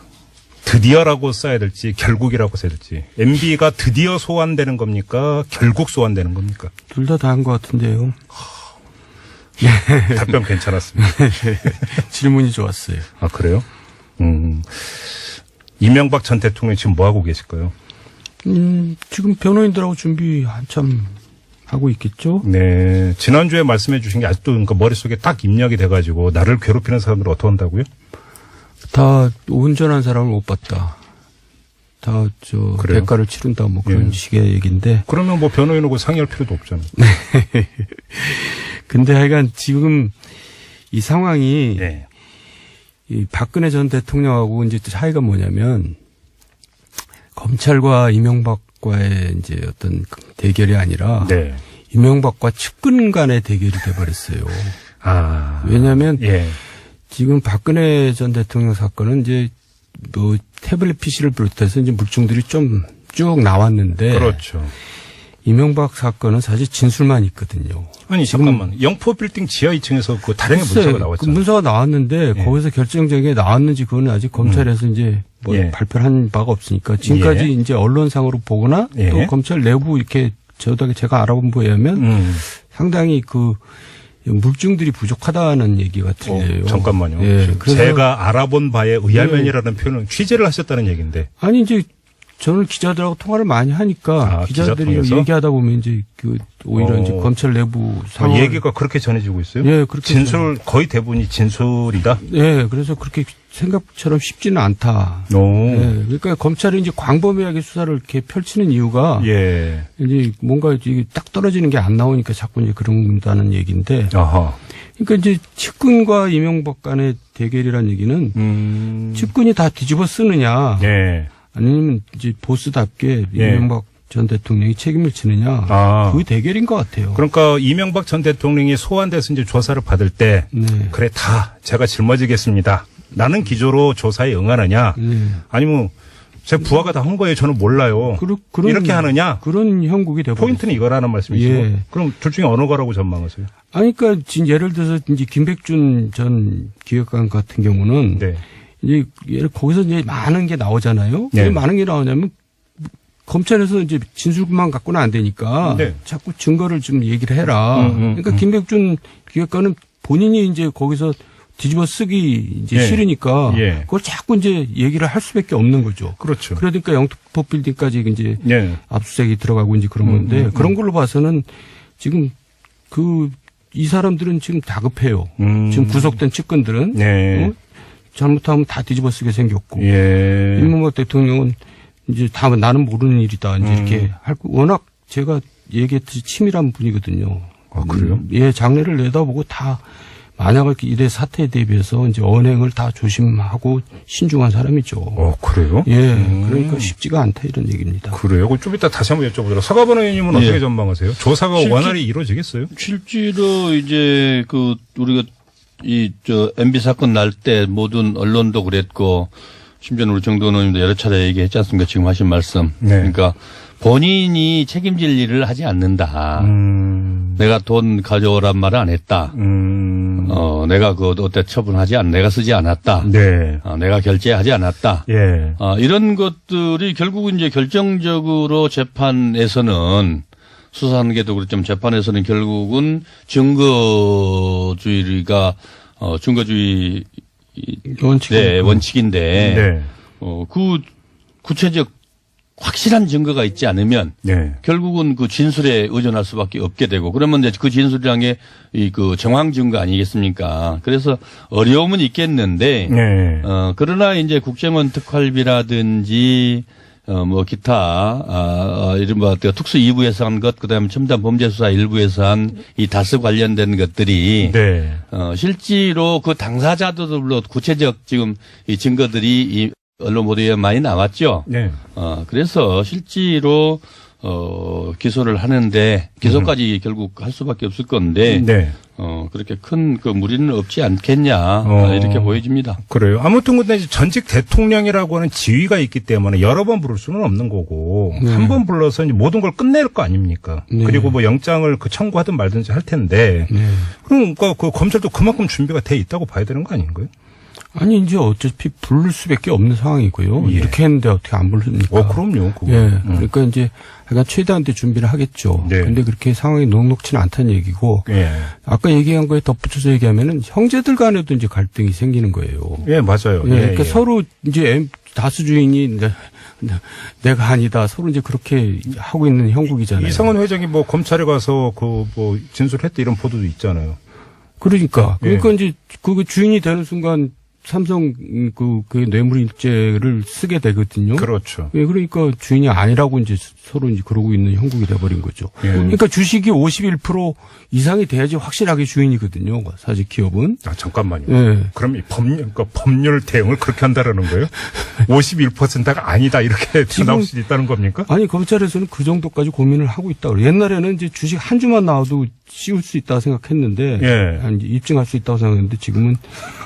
드디어라고 써야 될지 결국이라고 써야 될지. MB가 드디어 소환되는 겁니까? 결국 소환되는 겁니까? 둘 다 한 것 같은데요. 답변 괜찮았습니다. 질문이 좋았어요. 아, 그래요? 이명박 전 대통령이 지금 뭐 하고 계실까요? 지금 변호인들하고 준비 한참 하고 있겠죠? 네. 지난주에 말씀해 주신 게 아직도 그러니까 머릿속에 딱 입력이 돼가지고 나를 괴롭히는 사람들 어떻게 한다고요? 다 온전한 사람을 못 봤다. 다 그래요? 대가를 치른다 뭐 그런 예. 식의 얘기인데. 그러면 뭐 변호인하고 상의할 필요도 없잖아요. 근데 하여간 지금 이 상황이 예. 이 박근혜 전 대통령하고 이제 차이가 뭐냐면 검찰과 이명박과의 이제 어떤 대결이 아니라 네. 이명박과 측근 간의 대결이 돼버렸어요. 아. 왜냐하면 예. 지금 박근혜 전 대통령 사건은 이제 뭐 태블릿 PC를 비롯해서 이제 물증들이 좀 쭉 나왔는데 그렇죠. 이명박 사건은 사실 진술만 있거든요. 아니 지금- 잠깐만. 영포 빌딩 지하 2층에서 그 다량의 글쎄, 문서가 그 나왔잖아요. 문서가 나왔는데 예. 거기서 결정적인 게 나왔는지 그건 아직 검찰에서 이제 뭐 예. 발표를 한 바가 없으니까 지금까지 예. 이제 언론상으로 보거나 예. 또 검찰 내부 이렇게 제가 알아본 바에 의하면 상당히 그 물증들이 부족하다는 얘기가 들려요. 잠깐만요. 예, 그래서- 제가 알아본 바에 의하면이라는 표현은 취재를 하셨다는 얘기인데. 아니 이제 저는 기자들하고 통화를 많이 하니까 아, 기자들이 기자 통해서? 얘기하다 보면 이제 그 오히려 이제 검찰 내부 상황 얘기가 그렇게 전해지고 있어요? 예, 그렇게 진술 거의 대부분이 진술이다. 예, 그래서 그렇게 생각처럼 쉽지는 않다. 오. 예, 그러니까 검찰이 이제 광범위하게 수사를 이렇게 펼치는 이유가 예. 이제 뭔가 이게 딱 떨어지는 게 안 나오니까 자꾸 이제 그런다는 얘기인데, 아하. 그러니까 이제 측근과 이명박 간의 대결이라는 얘기는 측근이 다 뒤집어 쓰느냐, 예. 아니면 이제 보스답게 예. 이명박 전 대통령이 책임을 지느냐, 아. 그 대결인 것 같아요. 그러니까 이명박 전 대통령이 소환돼서 이제 조사를 받을 때 네. 그래 다 제가 짊어지겠습니다. 라는 기조로 조사에 응하느냐 네. 아니면 제 부하가 다 한 거예요. 저는 몰라요. 이렇게 하느냐 그런 형국이 되고 포인트는 이거라는 말씀이시고 예. 그럼 둘 중에 어느 거라고 전망하세요? 아니, 그러니까 지금 예를 들어서 이제 김백준 전 기획관 같은 경우는 네. 이제 거기서 이제 많은 게 나오잖아요. 네. 왜 많은 게 나오냐면 검찰에서 이제 진술만 갖고는 안 되니까 네. 자꾸 증거를 좀 얘기를 해라. 그러니까 김백준 기획관은 본인이 이제 거기서 뒤집어 쓰기 이제 예. 싫으니까 예. 그걸 자꾸 이제 얘기를 할 수밖에 없는 거죠. 그렇죠. 그러니까 영등포 빌딩까지 이제 예. 압수수색이 들어가고 이제 그런 건데 그런 걸로 봐서는 지금 이 사람들은 지금 다급해요. 지금 구속된 측근들은 네. 잘못하면 다 뒤집어 쓰게 생겼고 예. 이명박 대통령은 이제 다 나는 모르는 일이다 이제 이렇게 할 워낙 제가 얘기했듯이 치밀한 분이거든요. 아, 그래요? 예, 장례를 내다보고 다 만약에 이래 사태에 대비해서 이제 언행을 다 조심하고 신중한 사람이죠. 그래요? 예, 그러니까 쉽지가 않다 이런 얘기입니다. 그래요. 그럼 좀 이따 다시 한번 여쭤보도록. 서가번 의원님은 어떻게 전망하세요? 조사가 원활히 이루어지겠어요? 실제로 이제 우리가 MB 사건 날 때 모든 언론도 그랬고 심지어는 우리 정도원 의원님도 여러 차례 얘기했지 않습니까? 지금 하신 말씀. 네. 그러니까 본인이 책임질 일을 하지 않는다. 내가 돈 가져오란 말을 안 했다. 내가 어때 처분하지 내가 쓰지 않았다. 네. 내가 결제하지 않았다. 예. 이런 것들이 결국은 이제 결정적으로 재판에서는 수사하는 게도 그렇지만 재판에서는 결국은 증거주의가 증거주의 원칙인데 네. 그 구체적 확실한 증거가 있지 않으면 네. 결국은 그 진술에 의존할 수밖에 없게 되고 그러면 이제 그 진술이란 게 그 정황 증거 아니겠습니까? 그래서 어려움은 있겠는데 네. 그러나 이제 국정원 특활비라든지 뭐 기타 이른바 특수 2부에서 한 것 그다음에 첨단 범죄 수사 1부에서 한 이 다스 관련된 것들이 네. 실제로 그 당사자들로 구체적 지금 이 증거들이 이 언론 보도에 많이 나왔죠. 네. 그래서 실제로 기소를 하는데 기소까지 결국 할 수밖에 없을 건데 네. 그렇게 큰 그 무리는 없지 않겠냐 이렇게 보여집니다. 그래요. 아무튼 근데 이제 전직 대통령이라고 하는 지위가 있기 때문에 여러 번 부를 수는 없는 거고 한 번 불러서 이제 모든 걸 끝낼 거 아닙니까? 네. 그리고 뭐 영장을 청구하든 말든지 할 텐데 그러니까 그 검찰도 그만큼 준비가 돼 있다고 봐야 되는 거 아닌가요? 아니 이제 어차피 부를 수밖에 없는 상황이고요. 예. 이렇게 했는데 어떻게 안 부릅니까? 그럼요. 그거. 예, 그러니까 이제 약간 최대한 때 준비를 하겠죠. 네. 근데 그렇게 상황이 녹록치는 않다는 얘기고 예. 아까 얘기한 거에 덧붙여서 얘기하면은 형제들 간에도 이제 갈등이 생기는 거예요. 예, 맞아요. 예, 예, 그러니까 예. 서로 이제 다수 주인이 내가 아니다. 서로 이제 그렇게 하고 있는 형국이잖아요. 이상원 회장이 뭐 검찰에 가서 그 뭐 진술했다 이런 보도도 있잖아요. 그러니까 예. 이제 그 주인이 되는 순간 삼성 그 뇌물일죄를 쓰게 되거든요. 그렇죠. 예, 그러니까 주인이 아니라고 이제 서로 이제 그러고 있는 형국이 돼버린 거죠. 예. 그러니까 주식이 51% 이상이 돼야지 확실하게 주인이거든요. 사실 기업은. 아, 잠깐만요. 예. 그럼 이 법률 대응을 그렇게 한다라는 거예요? 51%가 아니다 이렇게 나올 수 있다는 겁니까? 아니 검찰에서는 그 정도까지 고민을 하고 있다고 그래요. 옛날에는 이제 주식 한 주만 나와도 씌울 수 있다고 생각했는데, 예. 아니, 입증할 수 있다고 생각했는데 지금은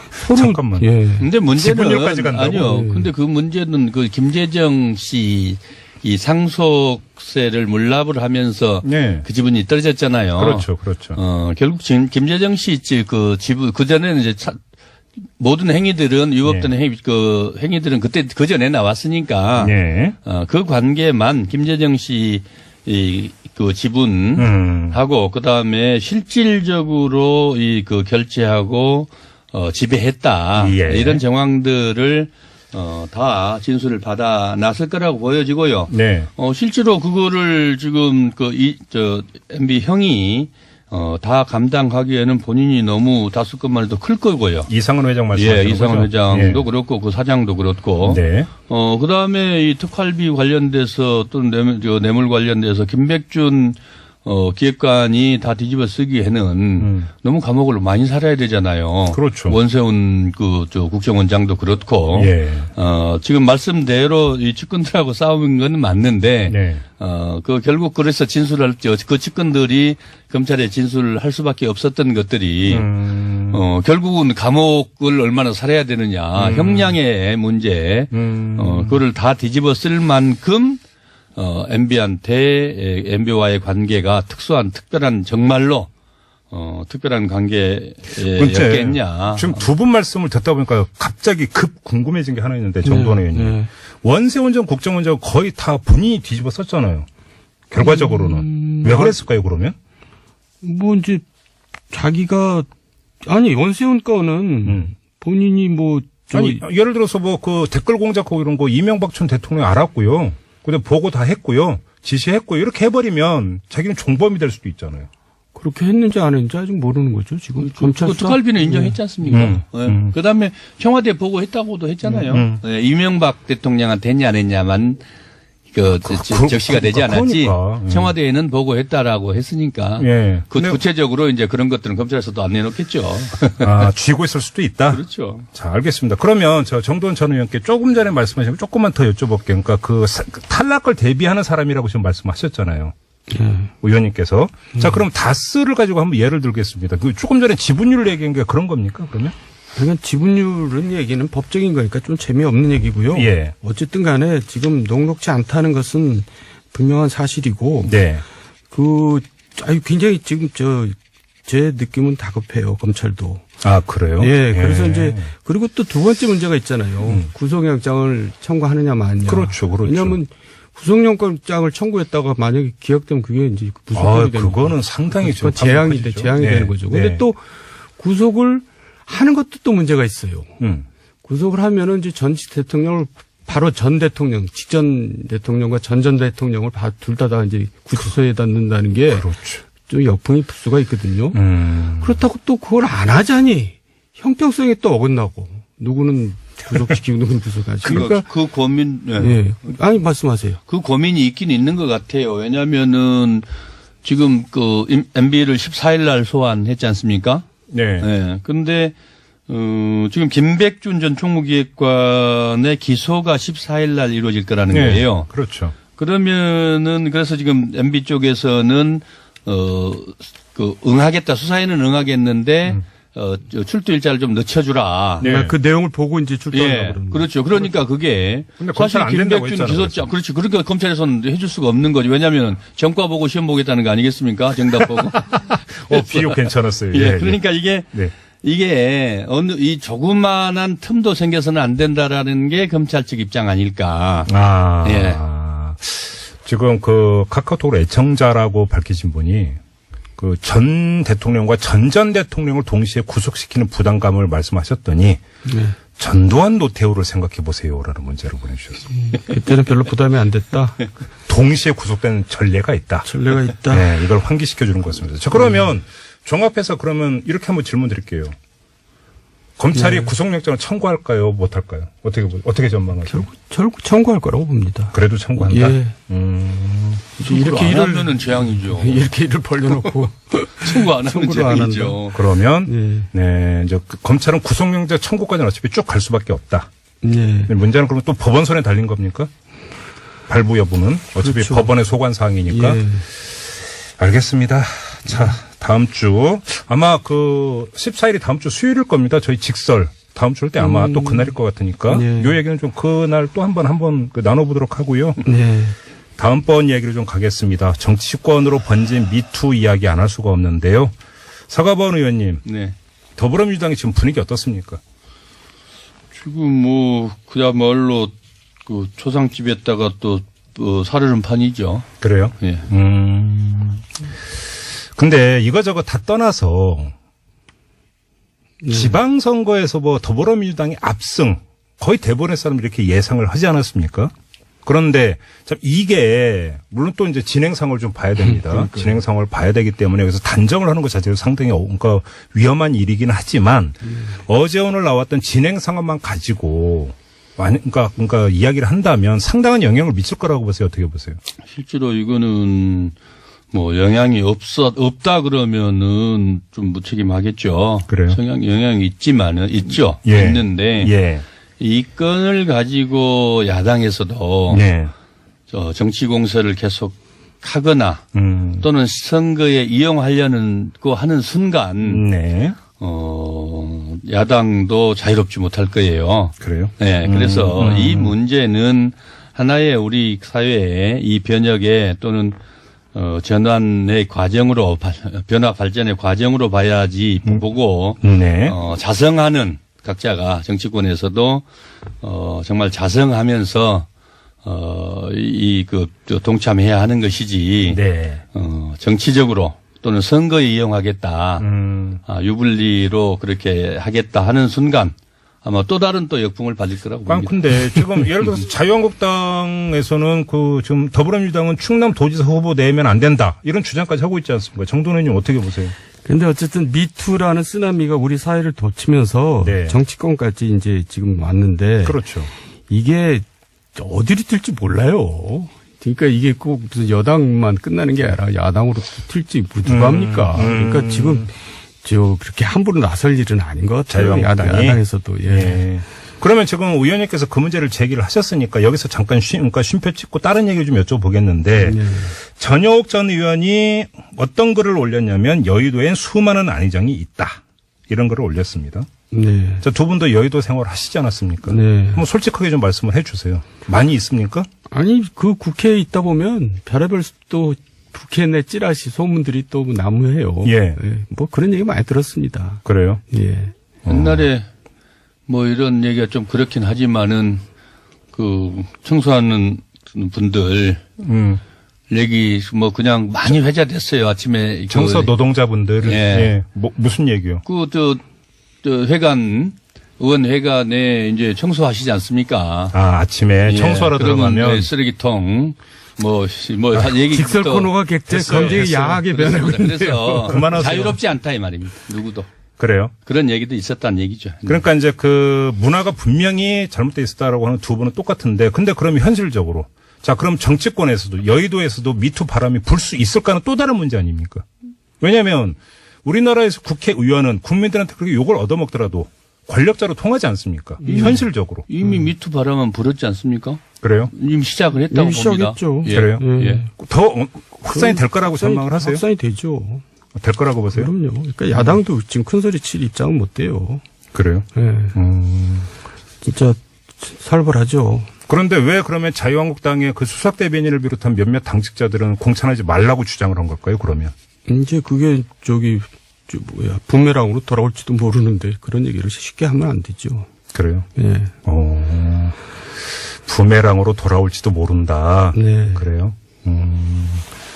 서로 잠깐만. 예. 근데 문제는 지분율까지 간다고? 아니요. 예. 근데 그 문제는 그 김재정 씨 이 상속세를 물납을 하면서 네. 그 지분이 떨어졌잖아요. 그렇죠, 그렇죠. 결국 지금 김재정 씨 그 지분 그 전에는 이제 모든 행위들은 위법된 행위들은 그때 그 전에 나왔으니까 예. 그 관계만 김재정 씨 그 지분하고 그다음에 실질적으로 그 결제하고 지배했다. 예. 이런 정황들을 다 진술을 받아 놨을 거라고 보여지고요. 네. 실제로 그거를 지금 MB 형이 다 감당하기에는 본인이 너무 다섯 것만 해도 클 거고요. 이상은 회장 말씀하시는 예, 이상은 거죠? 회장도 예. 그렇고 그 사장도 그렇고. 네. 그다음에 이 특활비 관련돼서 또 뇌물 관련돼서 김백준 기획관이 다 뒤집어 쓰기에는 너무 감옥을 많이 살아야 되잖아요. 그렇죠. 원세훈 국정원장도 그렇고. 예. 지금 말씀대로 이 측근들하고 싸우는 건 맞는데. 네. 결국 그래서 진술할 때 그 측근들이 검찰에 진술을 할 수밖에 없었던 것들이 결국은 감옥을 얼마나 살아야 되느냐. 형량의 문제. 그거를 다 뒤집어 쓸 만큼 MB와의 관계가 특별한 정말로 특별한 관계였겠냐. 지금 두 분 말씀을 듣다 보니까 갑자기 급 궁금해진 게 하나 있는데 정도원 의원님. 네. 원세훈 전 국정원장 거의 다 본인이 뒤집어 썼잖아요. 결과적으로는. 왜 그랬을까요, 그러면? 뭐 이제 자기가 아니 원세훈 건은 본인이 뭐 아니, 예를 들어서 뭐 그 댓글 공작하고 이런 거 이명박 전 대통령 알았고요. 근데 보고 다 했고요. 지시했고요. 이렇게 해버리면 자기는 종범이 될 수도 있잖아요. 그렇게 했는지 안 했는지 아직 모르는 거죠. 지금 검찰 그 특활비는 인정했지 않습니까? 그다음에 청와대 보고했다고 했잖아요. 이명박 대통령한테 했냐 안 했냐만 적시가 되지 않았지. 그러니까. 청와대에는 보고했다라고 했으니까. 예. 근데 구체적으로 이제 그런 것들은 검찰에서도 안 내놓겠죠. 쥐고 있을 수도 있다. 그렇죠. 자, 알겠습니다. 그러면 저 정도원 전 의원께 조금 전에 말씀하신 거 조금만 더 여쭤볼게요. 그러니까 그 탈락을 대비하는 사람이라고 지금 말씀하셨잖아요. 의원님께서. 자, 그럼 다스를 가지고 한번 예를 들겠습니다. 그 조금 전에 지분율을 얘기한 게 그런 겁니까, 그러면? 그러니까 지분율은 얘기는 법적인 거니까 좀 재미없는 얘기고요. 예. 어쨌든 간에 지금 녹록지 않다는 것은 분명한 사실이고. 네. 굉장히 지금 제 느낌은 다급해요, 검찰도. 아, 그래요? 예. 그래서 이제, 그리고 또 두 번째 문제가 있잖아요. 구속영장을 청구하느냐 마느냐. 그렇죠, 그렇죠. 왜냐하면 구속영장을 청구했다가 만약에 기각되면 그게 이제 무속이 되는 그거는 상당히 좀 재앙이 네. 되는 거죠. 근데 네. 또 구속을 하는 것도 또 문제가 있어요. 구속을 하면은 이제 전 대통령을 바로 전 대통령, 직전 대통령과 전 대통령을 둘 다 이제 구치소에다 넣는다는 게 그렇죠. 좀 역풍이 불 수가 있거든요. 그렇다고 또 그걸 안 하자니 형평성에 또 어긋나고 누구는 구속시키고 누구는 구속하지. 그러니까 그 고민, 예. 아니 말씀하세요. 그 고민이 있긴 있는 것 같아요. 왜냐하면은 지금 그 MB를 14일 날 소환했지 않습니까? 네. 네. 근데 지금 김백준 전 총무기획관의 기소가 14일 날 이루어질 거라는 네. 거예요. 그렇죠. 그러면은 그래서 지금 MB 쪽에서는 응하겠다. 수사에는 응하겠는데 출두 일자를 좀 늦춰주라. 네. 그러니까 그 내용을 보고 이제 출두하려고 예, 그러는 그렇죠. 그러니까 그게 근데 사실 검찰 안 된다고 김백준 했잖아요, 기소자 그렇죠. 그러니까 검찰에서는 해줄 수가 없는 거죠. 왜냐하면 전과 보고 시험 보겠다는 거 아니겠습니까? 정답 보고. 비교 괜찮았어요. 예, 그러니까 이게 네. 이 조그만한 틈도 생겨서는 안 된다라는 게 검찰 측 입장 아닐까. 예. 지금 그 카카오톡으로 애청자라고 밝히신 분이 그 전 대통령과 전 대통령을 동시에 구속시키는 부담감을 말씀하셨더니 전두환 노태우를 생각해 보세요라는 문자를 보내주셨습니다. 그때는 별로 부담이 안 됐다. 동시에 구속된 전례가 있다. 전례가 있다. 네, 이걸 환기시켜 주는 것 같습니다. 자, 그러면 종합해서 그러면 이렇게 한번 질문 드릴게요. 검찰이 네. 구속영장을 청구할까요? 못할까요? 어떻게 전망하세요? 결국 청구할 거라고 봅니다. 그래도 청구한다. 예. 이렇게 이렇게 안 일을 하면은 재앙이죠. 이렇게 일을 벌려놓고 청구 안 하면 청구를 안 재앙이죠. 그러면 예. 네, 이제 검찰은 구속영장 청구까지는 어차피 쭉 갈 수밖에 없다. 예. 문제는 그러면 또 법원 손에 달린 겁니까? 발부 여부는 어차피 그렇죠. 법원의 소관 사항이니까. 예. 알겠습니다. 자, 다음 주 아마 그 14일이 다음 주 수요일일 겁니다. 저희 직설 다음 주일 때 아마 또 그날일 것 같으니까 네. 요 얘기는 좀 그날 또 한번 그 나눠보도록 하고요. 네. 다음번 이야기를 좀 가겠습니다. 정치권으로 번진 미투 이야기 안 할 수가 없는데요. 사과번 의원님, 네. 더불어민주당의 지금 분위기 어떻습니까? 지금 뭐 그야말로 그 초상집에다가 또 사르는 판이죠. 그래요? 예. 근데 이거저거 다 떠나서 지방선거에서 뭐 더불어민주당이 압승 거의 대부분의 사람들이 이렇게 예상을 하지 않았습니까? 그런데 참 이게 물론 또 이제 진행상을 좀 봐야 됩니다. 진행상을 봐야 되기 때문에 여기서 단정을 하는 것 자체로 상당히 그러니까 위험한 일이긴 하지만 어제 오늘 나왔던 진행 상황만 가지고 그러니까 이야기를 한다면 상당한 영향을 미칠 거라고 보세요. 어떻게 보세요? 실제로 이거는 뭐 영향이 없다 그러면은 좀 무책임하겠죠. 그래요? 영향이 있지만은 있죠. 예. 있는데 예. 이 건을 가지고 야당에서도 예. 정치 공세를 계속 하거나 또는 선거에 이용하려는 거 하는 순간 네. 야당도 자유롭지 못할 거예요. 그래요? 네, 그래서 이 문제는 하나의 우리 사회의 이 변혁의 또는 전환의 과정으로 변화 발전의 과정으로 봐야지 보고 네. 자성하는 각자가 정치권에서도 정말 자성하면서 동참해야 하는 것이지 네. 정치적으로 또는 선거에 이용하겠다 유불리로 그렇게 하겠다 하는 순간 아마 또 다른 또 역풍을 받을 거라고 봅니다. 꽝큰데 지금 예를 들어서 자유한국당에서는 그 지금 더불어민주당은 충남도지사 후보 내면 안 된다 이런 주장까지 하고 있지 않습니까? 정돈 의원님 어떻게 보세요? 근데 어쨌든 미투라는 쓰나미가 우리 사회를 덮치면서 네. 정치권까지 이제 지금 왔는데 그렇죠. 이게 어디로 튈지 몰라요. 그러니까 이게 꼭 무슨 여당만 끝나는 게 아니라 야당으로 튈지 누가 합니까? 그러니까 지금 그렇게 함부로 나설 일은 아닌 것 같아요. 자유한국당이? 야당에서도. 예. 예. 그러면 지금 의원님께서 그 문제를 제기를 하셨으니까 여기서 잠깐 그러니까 쉼표 찍고 다른 얘기 좀 여쭤보겠는데 전효옥 전 의원이 어떤 글을 올렸냐면 여의도엔 수많은 안희정이 있다. 이런 글을 올렸습니다. 네. 자, 두 분도 여의도 생활 하시지 않았습니까? 네. 한번 솔직하게 좀 말씀을 해 주세요. 많이 있습니까? 아니 그 국회에 있다 보면 별의별 또 국회 내 찌라시 소문들이 또 난무해요. 예. 뭐 그런 얘기 많이 들었습니다. 그래요? 예. 옛날에 뭐 이런 얘기가 좀 그렇긴 하지만은 그 청소하는 분들 얘기 뭐 그냥 많이 회자됐어요. 아침에 청소 노동자분들 예. 예. 무슨 얘기요? 의원 회관에 이제 청소하시지 않습니까? 아, 아침에 예, 청소하러 그러면 들어가면 쓰레기통 뭐 얘기 직설 코너가 굉장히 됐어요. 야하게 변하고 있는데요. 그래서 그만하세요. 자유롭지 않다 이 말입니다. 누구도 그래요? 그런 얘기도 있었다는 얘기죠. 그러니까 이제 그 문화가 분명히 잘못돼 있었다라고 하는 두 분은 똑같은데 근데 그러면 현실적으로 자 그럼 정치권에서도 여의도에서도 미투 바람이 불 수 있을까는 또 다른 문제 아닙니까? 왜냐하면 우리나라에서 국회의원은 국민들한테 그렇게 욕을 얻어먹더라도 권력자로 통하지 않습니까? 현실적으로. 이미 미투 바람은 불었지 않습니까? 그래요? 이미 시작을 했다고 이미 봅니다. 시작했죠. 예. 그래요? 예. 더 확산이 될 거라고 전망을 하세요? 확산이 되죠. 될 거라고 보세요? 그럼요. 그러니까 야당도 지금 큰 소리 칠 입장은 못 돼요. 그래요? 예. 진짜 살벌하죠. 그런데 왜 그러면 자유한국당의 그 수석 대변인을 비롯한 몇몇 당직자들은 공천하지 말라고 주장을 한 걸까요? 그러면 이제 그게 부메랑으로 돌아올지도 모르는데 그런 얘기를 쉽게 하면 안 되죠. 그래요? 예. 부메랑으로 돌아올지도 모른다. 네. 그래요?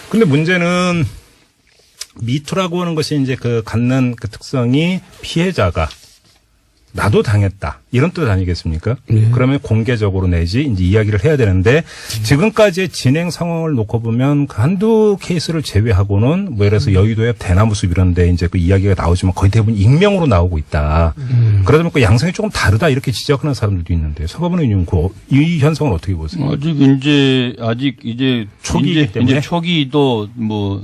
근데 문제는 미투라고 하는 것이 이제 그 갖는 그 특성이 피해자가 나도 당했다. 이런 뜻 아니겠습니까? 네. 그러면 공개적으로 내지 이제 이야기를 해야 되는데 지금까지의 진행 상황을 놓고 보면 그 한두 케이스를 제외하고는 뭐 예를 들어서 여의도의 대나무 숲 이런 데 이제 그 이야기가 나오지만 거의 대부분 익명으로 나오고 있다. 그러다 보니까 양상이 조금 다르다 이렇게 지적하는 사람들도 있는데 서가본 의원님 이 현상을 어떻게 보세요? 아직 이제 초기이기 때문에? 이제 초기도 뭐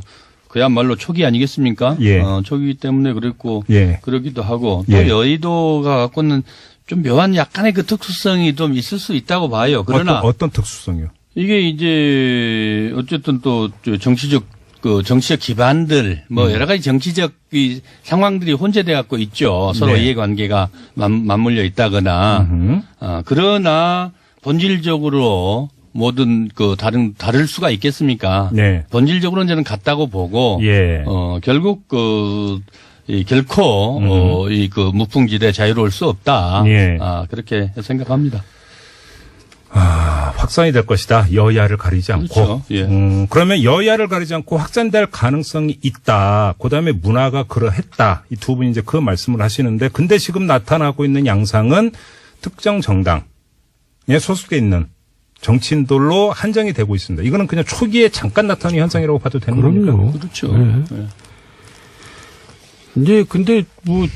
그야말로 초기 아니겠습니까? 예. 초기 때문에 그랬고 예. 그러기도 하고 또 예. 여의도가 갖고는 좀 묘한 약간의 그 특수성이 좀 있을 수 있다고 봐요. 그러나 어떤 특수성이요? 이게 이제 어쨌든 또 정치적 기반들 뭐 여러 가지 정치적 이 상황들이 혼재돼 갖고 있죠. 서로 네. 이해관계가 맞물려 있다거나 그러나 본질적으로 모든 다를 수가 있겠습니까? 네. 본질적으로는 저는 같다고 보고 예. 결국 결코 이 무풍지대 자유로울 수 없다. 예. 그렇게 생각합니다. 확산이 될 것이다. 여야를 가리지 않고. 그렇죠. 예. 그러면 여야를 가리지 않고 확산될 가능성이 있다. 그다음에 문화가 그러했다. 이 두 분이 이제 그 말씀을 하시는데 근데 지금 나타나고 있는 양상은 특정 정당에 소속돼 있는 정치인들로 한정이 되고 있습니다. 이거는 그냥 초기에 잠깐 나타나는 현상이라고 봐도 되는 겁니까? 그럼요. 그렇죠. 네. 네. 이제 근데 뭐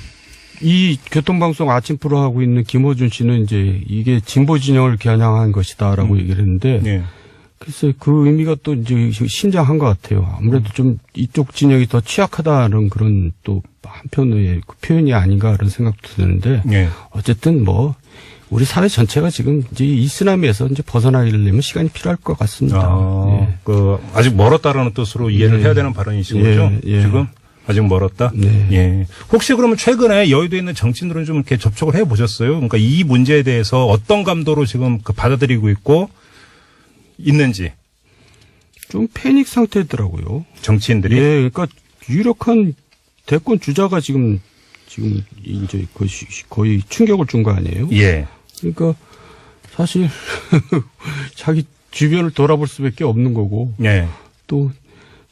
이 교통방송 아침 프로 하고 있는 김호준 씨는 이제 이게 진보 진영을 겨냥한 것이다라고 얘기를 했는데 예. 글쎄 그 의미가 또 이제 신장한 것 같아요. 아무래도 좀 이쪽 진영이 더 취약하다는 그런 또 한편의 그 표현이 아닌가 그런 생각도 드는데 예. 어쨌든 뭐 우리 사회 전체가 지금 이제 이 쓰나미에서 이제 벗어나려면 시간이 필요할 것 같습니다. 예. 아직 멀었다라는 뜻으로 이해를 예. 해야 되는 발언이신 거죠? 예. 지금? 아직 멀었다? 네. 예. 혹시 그러면 최근에 여의도에 있는 정치인들은 좀 이렇게 접촉을 해 보셨어요? 그러니까 이 문제에 대해서 어떤 감도로 지금 받아들이고 있고 있는지. 좀 패닉 상태더라고요. 정치인들이. 예, 그러니까 유력한 대권 주자가 지금 이제 거의 충격을 준 거 아니에요? 예. 그러니까 사실 자기 주변을 돌아볼 수밖에 없는 거고 예. 또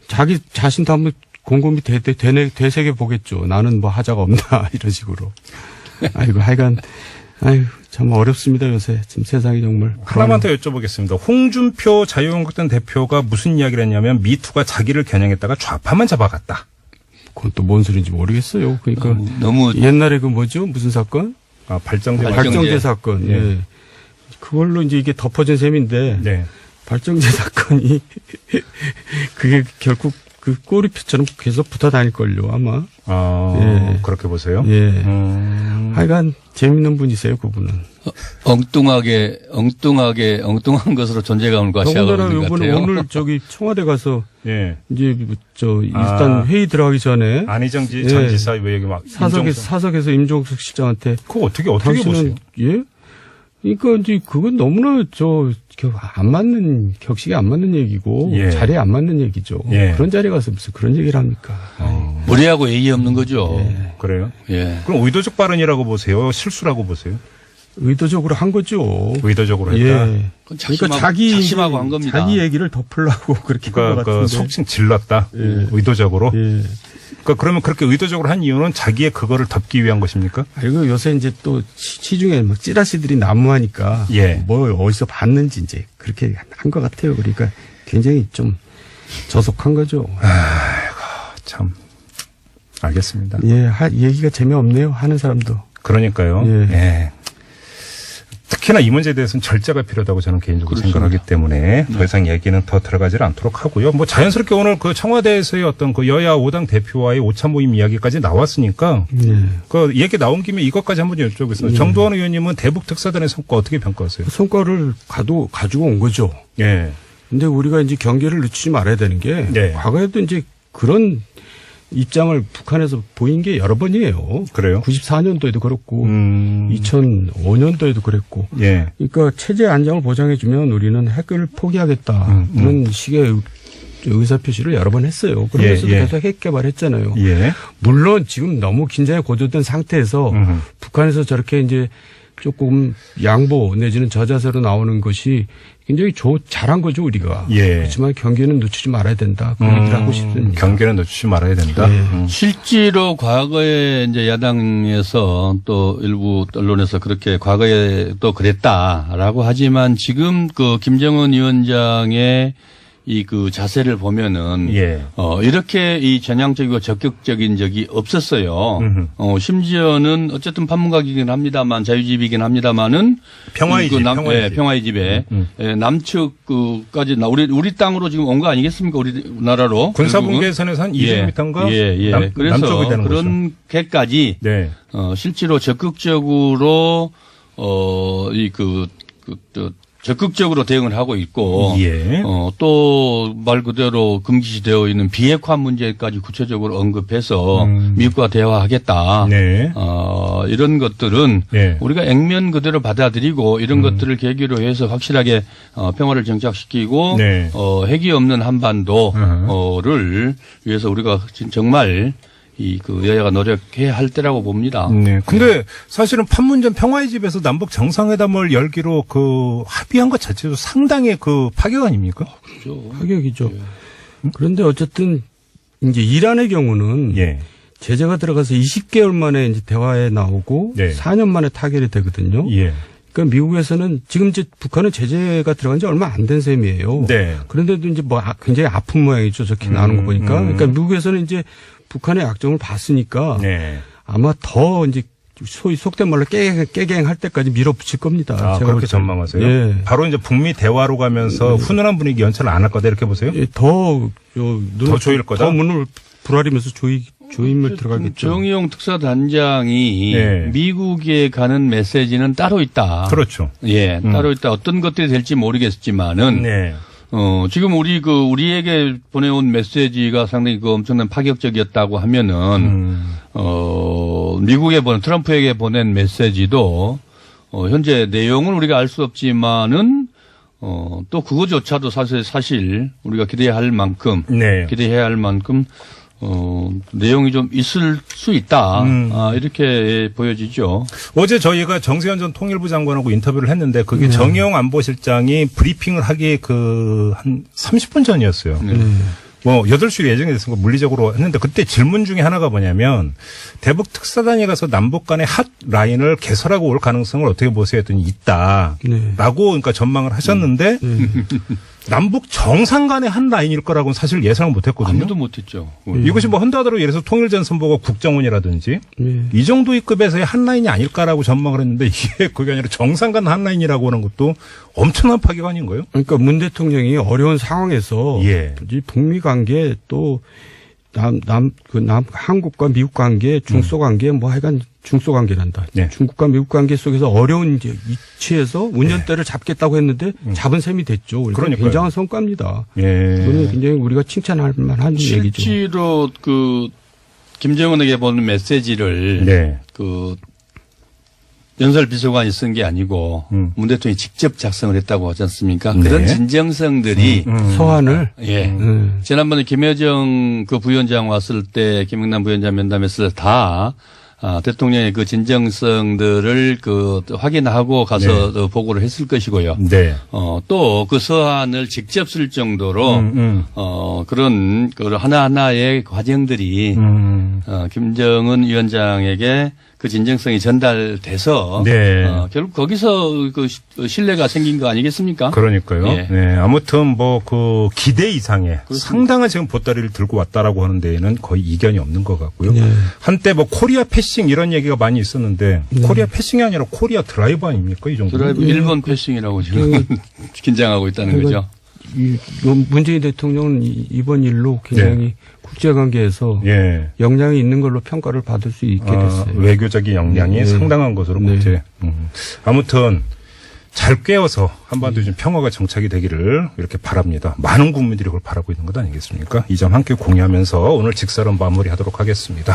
자기 자신도 한번 곰곰이 되새겨 보겠죠. 나는 뭐 하자가 없나 이런 식으로. 아이고 하여간 참 어렵습니다 요새 지금 세상이 정말. 하나만 더 여쭤보겠습니다. 홍준표 자유한국당 대표가 무슨 이야기를 했냐면 미투가 자기를 겨냥했다가 좌파만 잡아갔다. 그건 또 뭔 소리인지 모르겠어요. 그러니까 너무 옛날에 그 뭐죠 무슨 사건? 발정제 사건. 예. 예. 그걸로 이제 이게 덮어진 셈인데 네. 발정제 사건이 그게 결국 그 꼬리표처럼 계속 붙어 다닐걸요 아마. 예. 그렇게 보세요? 예. 하여간 재밌는 분이세요 그분은. 엉뚱한 것으로 존재감을 과시하고 있는 것 이번에 같아요. 오늘 저기 청와대 가서 예. 이제 일단 회의 들어가기 전에 안희정 전 예. 지사 왜 여기 막 사석에서 임종석 시장한테 그거 어떻게 보세요? 당신은 예? 그러니까 이제 그건 너무나 안 맞는 격식에 안 맞는 얘기고 예. 자리에 안 맞는 얘기죠. 예. 그런 자리에 가서 무슨 그런 얘기를 합니까? 무례하고 예의 없는 거죠. 그래요? 예. 그럼 의도적 발언이라고 보세요? 실수라고 보세요? 의도적으로 한 거죠. 의도적으로 했다. 예. 그건 그러니까 작심하고 한 겁니다. 자기 얘기를 덮으려고 그렇게 한 것 그러니까 같은데. 속칭 질렀다. 예. 의도적으로. 예. 그러면 그렇게 의도적으로 한 이유는 자기의 그거를 덮기 위한 것입니까? 그리고 요새 이제 또 시중에 막 찌라시들이 난무하니까 예. 뭘 어디서 봤는지 이제 그렇게 한 것 같아요. 그러니까 굉장히 좀 저속한 거죠. 참. 알겠습니다. 예, 얘기가 재미없네요. 하는 사람도. 그러니까요. 예. 예. 특히나 이 문제에 대해서는 절제가 필요하다고 저는 개인적으로 생각하기 때문에 더 이상 얘기는 더 들어가지를 않도록 하고요. 뭐 자연스럽게 오늘 그 청와대에서의 어떤 그 여야 5당 대표와의 오차 모임 이야기까지 나왔으니까 그 얘기 나온 김에 이것까지 한번 여쭤보겠습니다. 정두환 의원님은 대북 특사단의 성과 어떻게 평가하세요? 성과를 가지고 온 거죠. 예. 근데 우리가 이제 경계를 늦추지 말아야 되는 게 네. 과거에도 이제 그런 입장을 북한에서 보인 게 여러 번이에요. 그래요? 94년도에도 그렇고 2005년도에도 그랬고. 예. 그러니까 체제 안정을 보장해주면 우리는 핵을 포기하겠다. 이런 식의 의사표시를 여러 번 했어요. 그러면서도 예. 계속 핵 개발했잖아요. 예. 물론 지금 너무 긴장이 고조된 상태에서 북한에서 저렇게 이제 조금 양보 내지는 저자세로 나오는 것이 굉장히 잘한 거죠, 우리가. 예. 그렇지만 경계는 놓치지 말아야 된다. 그 얘기를 하고 싶습니다. 경계는 놓치지 말아야 된다. 네. 실제로 과거에 이제 야당에서 또 일부 언론에서 그렇게 과거에 또 그랬다라고 하지만 지금 그 김정은 위원장의 이 그 자세를 보면은 예. 이렇게 이 전향적이고 적극적인 적이 없었어요. 심지어는 어쨌든 판문각이긴 합니다만 자유집이긴 합니다만은 평화의 집, 예, 평화의 집에 예, 남측 그까지 우리 땅으로 지금 온 거 아니겠습니까? 우리나라로 군사분계선에서 한 200m인가 예. 남쪽이 그래서 되는 그런 게까지 네. 실제로 적극적으로 적극적으로 대응을 하고 있고 예. 또 말 그대로 금기시되어 있는 비핵화 문제까지 구체적으로 언급해서 미국과 대화하겠다. 네. 이런 것들은 예. 우리가 액면 그대로 받아들이고 이런 것들을 계기로 해서 확실하게 평화를 정착시키고 네. 핵이 없는 한반도를 위해서 우리가 정말 그 여야가 노력해야 할 때라고 봅니다. 네. 근데 사실은 판문점 평화의 집에서 남북 정상회담을 열기로 그 합의한 것 자체도 상당히 그 파격 아닙니까? 그렇죠. 파격이죠. 그런데 어쨌든 이제 이란의 경우는 예. 제재가 들어가서 20개월 만에 이제 대화에 나오고 네. 4년 만에 타결이 되거든요. 예. 그러니까 미국에서는 지금 이제 북한은 제재가 들어간 지 얼마 안 된 셈이에요. 네. 그런데도 이제 뭐 굉장히 아픈 모양이죠. 저렇게 나오는 거 보니까. 그러니까 미국에서는 이제 북한의 약점을 봤으니까 네. 아마 더 이제 소위 속된 말로 깨갱할 때까지 밀어붙일 겁니다. 아, 제가 그렇게 볼 때. 전망하세요? 예. 바로 이제 북미 대화로 가면서 훈훈한 분위기 연출을 안 할 거다 이렇게 보세요? 예, 더 조일 거다? 더 문을 부라리면서 조임을 들어가겠죠. 정의용 특사단장이 네. 미국에 가는 메시지는 따로 있다. 그렇죠. 예, 따로 있다. 어떤 것들이 될지 모르겠지만은 네. 지금 우리에게 보내온 메시지가 상당히 그 엄청난 파격적이었다고 하면은 미국에 트럼프에게 보낸 메시지도 현재 내용은 우리가 알 수 없지만은 또 그거조차도 사실 우리가 기대해야 할 만큼 내용이 좀 있을 수 있다. 이렇게 보여지죠. 어제 저희가 정세현 전 통일부 장관하고 인터뷰를 했는데 그게 정의용 안보실장이 브리핑을 하기 한 30분 전이었어요. 뭐 8시 예정이 됐으니까 물리적으로 했는데 그때 질문 중에 하나가 뭐냐면 대북 특사단이 가서 남북 간의 핫 라인을 개설하고 올 가능성을 어떻게 보세요 했더니 있다라고 그러니까 전망을 하셨는데 남북 정상 간의 한 라인일 거라고는 사실 예상을 못 했거든요. 아무도 못했죠. 이것이 뭐 한다더러 예를 들어서 통일전선보고 국정원이라든지 이 정도의 급에서의 한 라인이 아닐까라고 전망을 했는데 이게 그게 아니라 정상 간 한 라인이라고 하는 것도 엄청난 파격 아닌가요? 그러니까 문 대통령이 어려운 상황에서 예. 이 북미 관계 또 한국과 미국 관계, 중소 관계 뭐 하여간 중소 관계란다. 네. 중국과 미국 관계 속에서 어려운 이제 위치에서 운전대를 잡겠다고 했는데 잡은 셈이 됐죠. 그러니까요. 굉장한 성과입니다. 예. 이거는 굉장히 우리가 칭찬할 만한 얘기죠. 실제로 김정은에게 보는 메시지를 네. 연설 비서관이 쓴 게 아니고 문 대통령이 직접 작성을 했다고 하지 않습니까? 네. 그런 진정성들이 서한을 지난번에 김여정 부위원장 왔을 때 김영남 부위원장 면담했을 때 다 대통령의 그 진정성들을 확인하고 가서 보고를 했을 것이고요. 네. 또 그 서한을 직접 쓸 정도로 그런 하나하나의 과정들이 김정은 위원장에게 그 진정성이 전달돼서 네. 결국 거기서 그 신뢰가 생긴 거 아니겠습니까? 그러니까요. 예. 네. 아무튼 기대 이상의 상당한 지금 보따리를 들고 왔다라고 하는 데에는 거의 이견이 없는 것 같고요. 네. 한때 코리아 패싱 이런 얘기가 많이 있었는데 코리아 패싱이 아니라 코리아 드라이브 아닙니까? 이 정도. 드라이브 일본 패싱이라고 지금 긴장하고 있다는 거죠. 문재인 대통령은 이번 일로 굉장히 국제관계에서 역량이 있는 걸로 평가를 받을 수 있게 됐어요. 외교적인 역량이 상당한 것으로 국제. 아무튼 잘 꿰어서 한반도에 좀 평화가 정착이 되기를 이렇게 바랍니다. 많은 국민들이 그걸 바라고 있는 것 아니겠습니까? 이 점 함께 공유하면서 오늘 직설은 마무리하도록 하겠습니다.